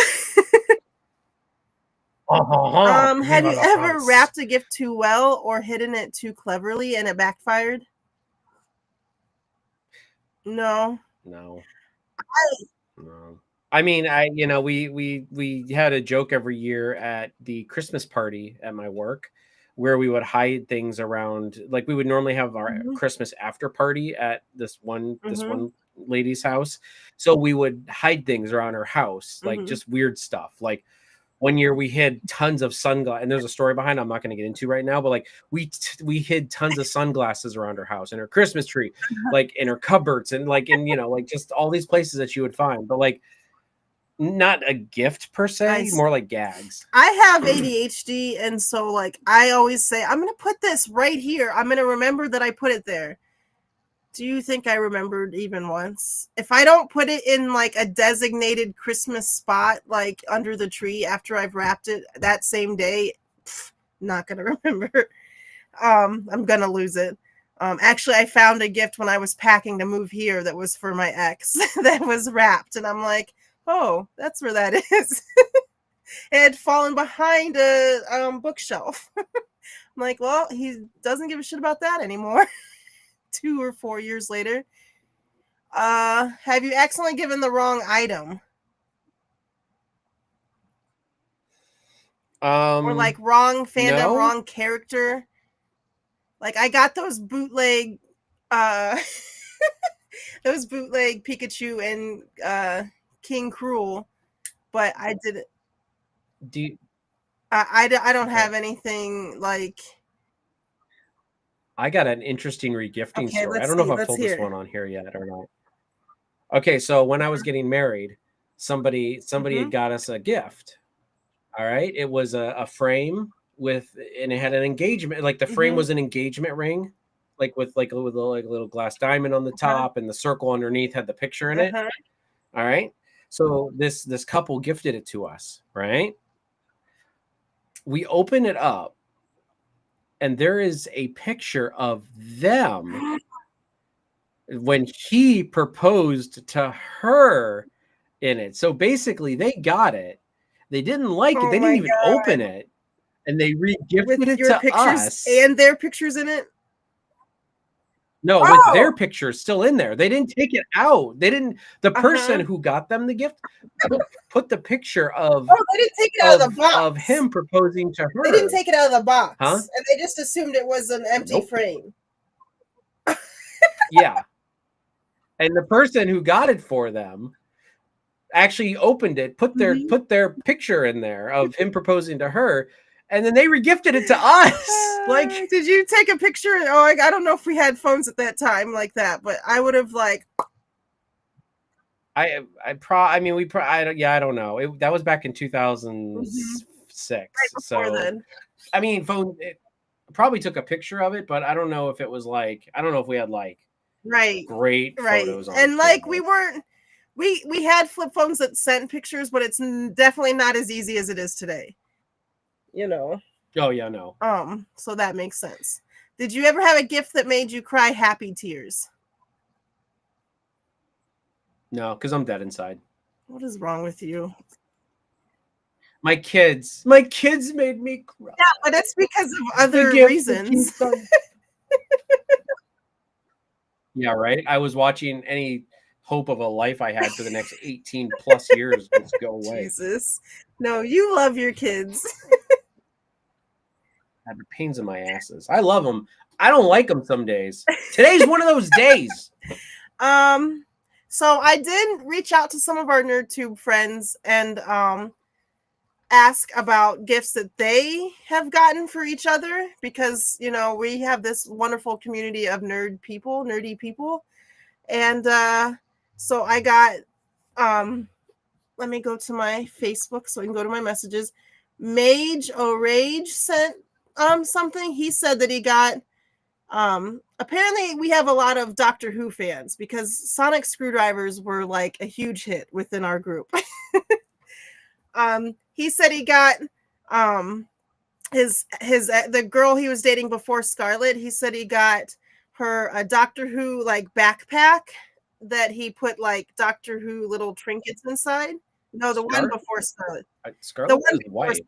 Oh, oh, oh. Have Viva you la ever France! wrapped a gift too well or hidden it too cleverly and it backfired? No. No. No. I mean, we had a joke every year at the Christmas party at my work where we would hide things around, like we would normally have our Mhm. Christmas after party at this Mhm. one lady's house. So we would hide things around her house, like Mhm. just weird stuff. Like one year we hid tons of sunglasses, and there's a story behind it I'm not going to get into right now, but like we hid tons of sunglasses around her house and her Christmas tree, like in her cupboards and like in like just all these places that you would find, but like not a gift per I se, see. more like gags. I have ADHD, and so like I always say, I'm gonna put this right here. I'm gonna remember that I put it there. Do you think I remembered even once? If I don't put it in like a designated Christmas spot, like under the tree after I've wrapped it that same day, not gonna remember. I'm gonna lose it. Actually, I found a gift when I was packing to move here that was for my ex that was wrapped, and I'm like, oh, that's where that is. It had fallen behind a bookshelf. I'm like, well, he doesn't give a shit about that anymore. 2 or 4 years later. Have you accidentally given the wrong item? Or like wrong fandom, No. wrong character? Like I got those bootleg uh those bootleg Pikachu and King Cruel, but I did it. Do you, I don't okay. have anything like. I got an interesting regifting Okay, story. I let's don't know if see. I've Let's told this hear. one on here yet or not. Okay, so when I was getting married, somebody Mm-hmm. had got us a gift. All right. It was a frame and it had an engagement. Like the frame Mm-hmm. was an engagement ring, like with a little glass diamond on the Uh-huh. top, and the circle underneath had the picture in it. Uh-huh. All right. So this couple gifted it to us, right? We open it up, and there is a picture of them when he proposed to her in it. So basically, they got it. They didn't like it. Oh They didn't my even god. open it, and they With re-gifted it your to pictures us. and their pictures in it? No, with Oh. their pictures still in there. They didn't take it out. They didn't. The person Uh-huh. who got them the gift put the picture of Oh, they didn't take it out of the of box. him proposing to They didn't her. take it out of the Huh? box. And they just assumed it was an empty Nope. frame. Yeah. And the person who got it for them actually opened it, put Mm-hmm. their picture in there of him proposing to her, and then they regifted it to us. Like, did you take a picture? Oh, I don't know if we had phones at that time like that, but I would have like. I don't know. That was back in 2006. Right before then. I mean, probably took a picture of it, but I don't know if it was like, I don't know if we had like great photos on and like camera. we weren't. We had flip phones that sent pictures, but it's definitely not as easy as it is today. You know. Oh yeah, no. So that makes sense. Did you ever have a gift that made you cry happy tears? No, because I'm dead inside. What is wrong with you? My kids made me cry. Yeah, but it's because of other reasons. Yeah, right. I was watching any hope of a life I had for the next 18 plus years just go away. Jesus. No, you love your kids. I have the pains in my asses. I love them. I don't like them some days. Today's one of those days. So I did reach out to some of our NerdTube friends and ask about gifts that they have gotten for each other, because we have this wonderful community of nerdy people, and so I got let me go to my Facebook so I can go to my messages. Mage O'Rage sent something. He said that he got apparently we have a lot of Doctor Who fans because sonic screwdrivers were like a huge hit within our group. He said he got the girl he was dating before Scarlet. He said he got her a Doctor Who like backpack that he put like Doctor Who little trinkets inside. No, the one before Scarlet. Scarlet is white.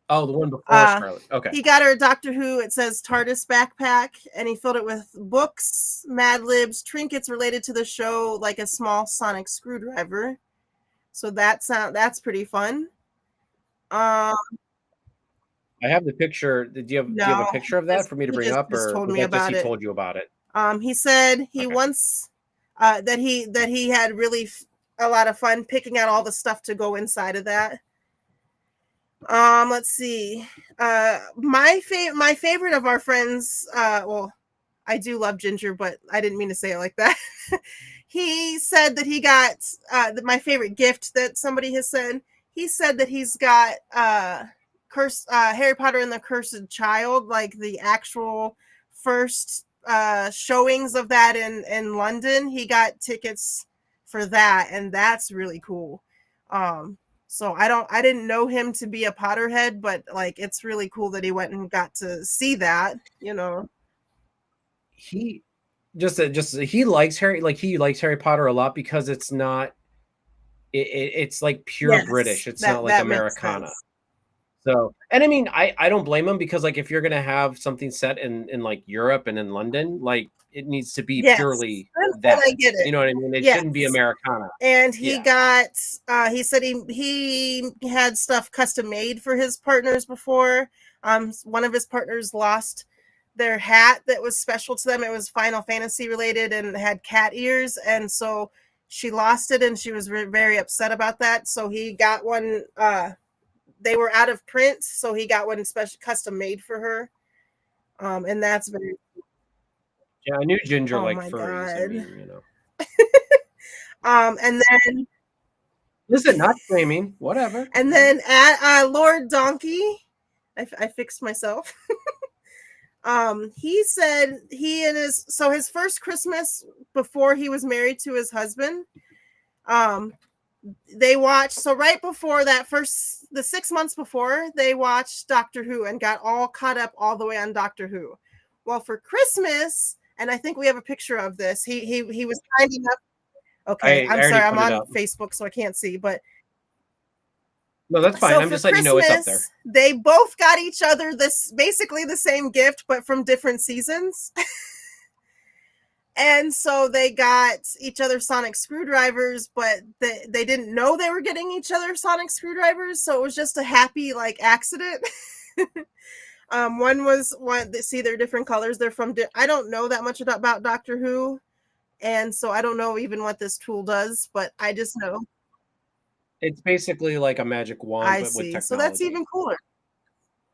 Oh, the one before Scarlet. Okay. He got her a Doctor Who, it says TARDIS backpack, and he filled it with books, Mad Libs, trinkets related to the show, like a small sonic screwdriver. So that's pretty fun. I have the picture. Do you have a picture of that for me to bring up, or told me about it? Told you about it? He said he once that he had really a lot of fun picking out all the stuff to go inside of that. Let's see. My favorite of our friends, well, I do love Ginger, but I didn't mean to say it like that. He said that he got my favorite gift that somebody has said. He said that he's got Harry Potter and the Cursed Child, like the actual first showings of that in London. He got tickets for that, and that's really cool. So I didn't know him to be a Potterhead, but like it's really cool that he went and got to see that, He he likes Harry Potter a lot because it's not it's like pure British. It's not like Americana. So, and I mean, I don't blame him because like if you're gonna have something set in like Europe and in London, like it needs to be purely that. I get it. You know what I mean? It shouldn't be Americana. And he got he said he had stuff custom made for his partners before. One of his partners lost their hat that was special to them. It was Final Fantasy related and had cat ears, and so she lost it and she was very upset about that. So he got one. They were out of print, so he got one special custom made for her. And that's very cool. Yeah, I knew Ginger liked furries. I mean, and then listen, not flaming, whatever. And then at Lord Donkey, I fixed myself. He said his first Christmas before he was married to his husband, they watched, so right before that the 6 months before, they watched Doctor Who and got all caught up all the way on Doctor Who. Well, for Christmas, and I think we have a picture of this, he was kind enough. Okay, I'm sorry, I'm on Facebook, so I can't see, but no, that's fine. I'm just letting you know it's up there. They both got each other basically the same gift, but from different seasons. And so they got each other sonic screwdrivers, but they didn't know they were getting each other sonic screwdrivers. So it was just a happy accident. See, they're different colors. They're from, I don't know that much about Doctor Who. And so I don't know even what this tool does, but I just know. It's basically like a magic wand, but with technology. So that's even cooler.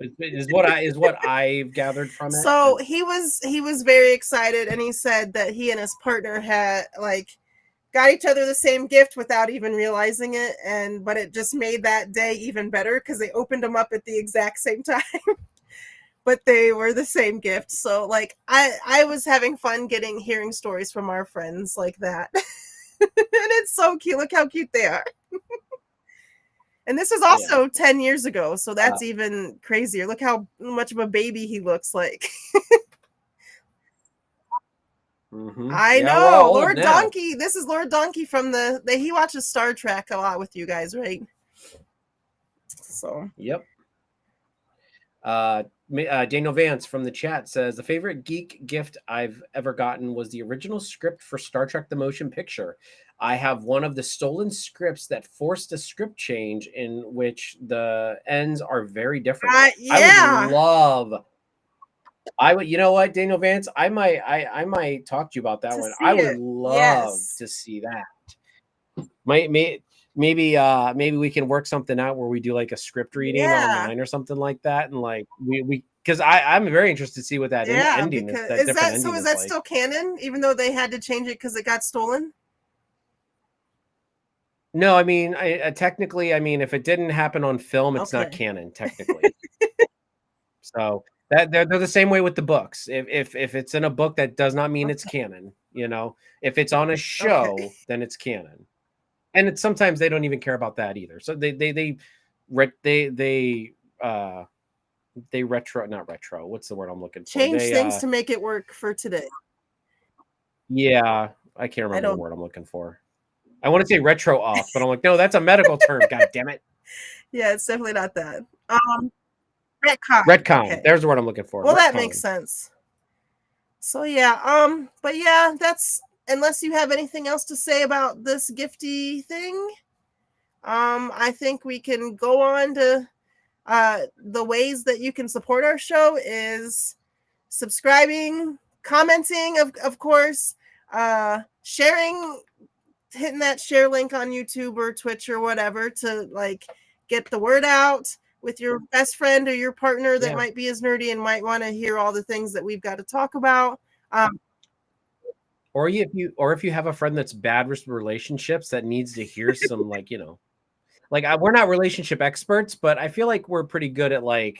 Is what I've gathered from it. So he was very excited, and he said that he and his partner had like got each other the same gift without even realizing it, but it just made that day even better because they opened them up at the exact same time. But they were the same gift. So like I was having fun hearing stories from our friends like that. And it's so cute. Look how cute they are. And this is also 10 years ago, so that's even crazier. Look how much of a baby he looks like. I know. Lord Donkey. This is Lord Donkey from he watches Star Trek a lot with you guys, right? So. Yep. Daniel Vance from the chat says the favorite geek gift I've ever gotten was the original script for Star Trek: The Motion Picture. I have one of the stolen scripts that forced a script change in which the ends are very different. I would love. You know what, Daniel Vance? I might talk to you about that one. I would love to see that. Maybe we can work something out where we do like a script reading online or something like that, and like we because I'm very interested to see what that ending is. Is that still canon, even though they had to change it because it got stolen? No, I mean, technically, if it didn't happen on film, it's not canon technically. So that they're the same way with the books. If it's in a book, that does not mean it's canon. If it's on a show, then it's canon. And it's sometimes they don't even care about that either. So they not retro. What's the word I'm looking for? Change things to make it work for today. Yeah, I can't remember the word I'm looking for. I want to say retro off, but I'm like, no, that's a medical term. God damn it. Yeah, it's definitely not that. Retcon. Retcon. There's the word I'm looking for. Well, that makes sense. So yeah, but yeah, that's unless you have anything else to say about this gifty thing, I think we can go on to the ways that you can support our show is subscribing, commenting, of course, sharing, hitting that share link on YouTube or Twitch or whatever to like get the word out with your best friend or your partner that might be as nerdy and might want to hear all the things that we've got to talk about. Or if you have a friend that's bad with relationships that needs to hear some we're not relationship experts, but I feel like we're pretty good at we're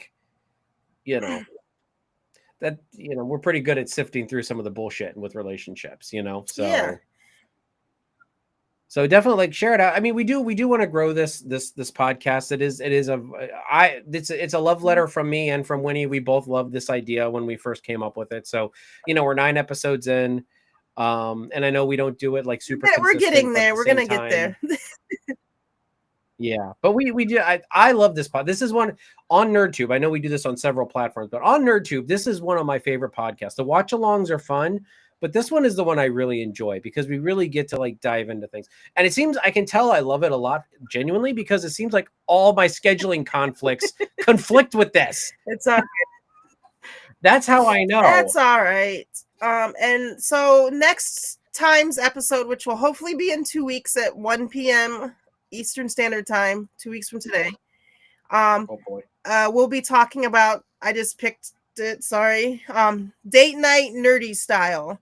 pretty good at sifting through some of the bullshit with relationships, So definitely share it out. I mean, we do want to grow this podcast. It's a love letter from me and from Winnie. We both loved this idea when we first came up with it. So, we're 9 episodes in. And I know we don't do it like super. We're getting there. We're going to get there. Yeah, but we do. I love this pod. This is one on NerdTube. I know we do this on several platforms, but on NerdTube, this is one of my favorite podcasts. The watch alongs are fun, but this one is the one I really enjoy because we really get to dive into things. And it seems I can tell I love it a lot genuinely because it seems like all my scheduling conflicts conflict with this. It's all right. That's how I know. That's all right. And so next time's episode, which will hopefully be in 2 weeks at 1 p.m. Eastern Standard Time, 2 weeks from today. Oh boy. We'll be talking about, I just picked it, sorry. Date night nerdy style.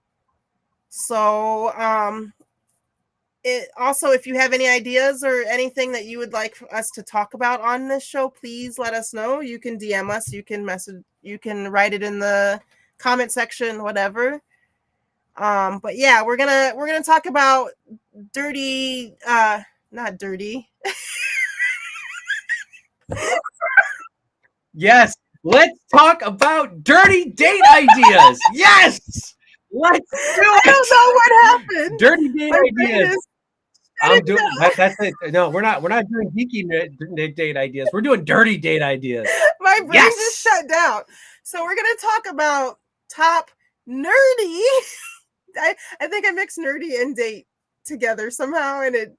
So also, if you have any ideas or anything that you would like us to talk about on this show, please let us know. You can DM us, you can message, you can write it in the comment section, whatever. But yeah, we're gonna talk about dirty, not dirty. Yes, let's talk about dirty date ideas. Yes, let's do it. I don't know what happened. Dirty date ideas. I'm doing that's it. No, we're not doing geeky date ideas. We're doing dirty date ideas. My brain just shut down. So we're gonna talk about top nerdy. I think I mixed nerdy and date together somehow, and it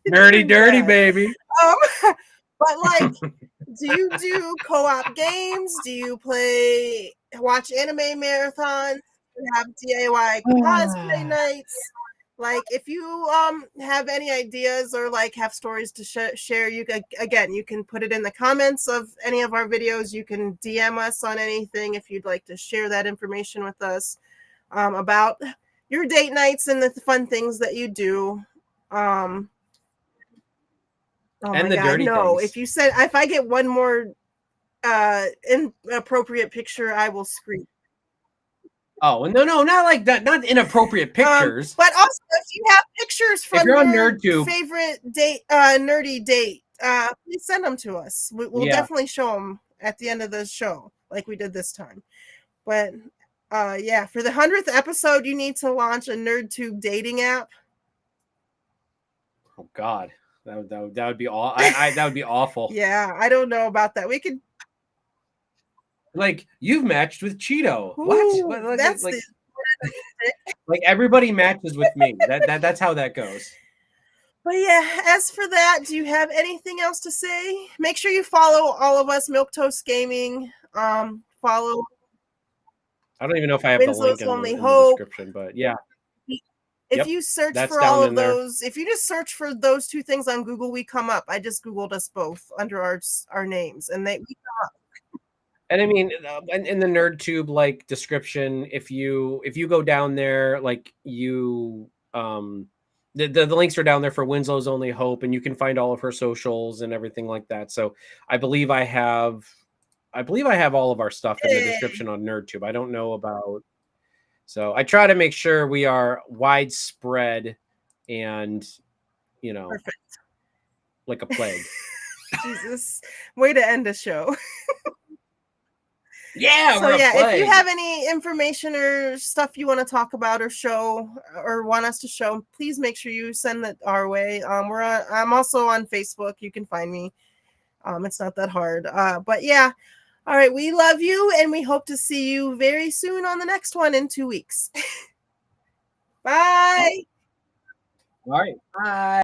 nerdy dirty baby. But do you do co-op games? Do you watch anime marathons? Do you have DIY cosplay nights? Like, if you have any ideas or like have stories to share, you can, again, you can put it in the comments of any of our videos. You can DM us on anything if you'd like to share that information with us about your date nights and the fun things that you do. Oh And my the God, dirty no! things. If I get one more inappropriate picture, I will scream. Oh, no, not like that. Not inappropriate pictures. But also, if you have pictures If from you're on your NerdTube, favorite date, nerdy date, please send them to us. We'll yeah. definitely show them at the end of the show, like we did this time. But yeah, for the 100th episode, you need to launch a NerdTube dating app. Oh God, that would be all. That would be awful. Yeah, I don't know about that. We could like you've matched with Cheeto. Ooh, What? that's Like, the like everybody matches with me. That's how that goes. But yeah, as for that, do you have anything else to say? Make sure you follow all of us, Milquetoast Gaming. Follow I don't even know if I have the link in Only the Hope. description, but yeah. If you search that's for down all in of there. those, if you just search for those two things on Google, we come up. I just Googled us both under our names, and we come up. And I mean, in the NerdTube like description, if you go down there, like you the links are down there for Winslow's Only Hope, and you can find all of her socials and everything like that. So I believe I have all of our stuff in the description on NerdTube. I don't know about. So I try to make sure we are widespread and, you know, Perfect. Like a plague. Jesus, way to end the show. Yeah. So yeah, if you have any information or stuff you want to talk about or show or want us to show, please make sure you send that our way. I'm also on Facebook. You can find me. It's not that hard. But yeah. All right, we love you, and we hope to see you very soon on the next one in 2 weeks. Bye. All right. Bye.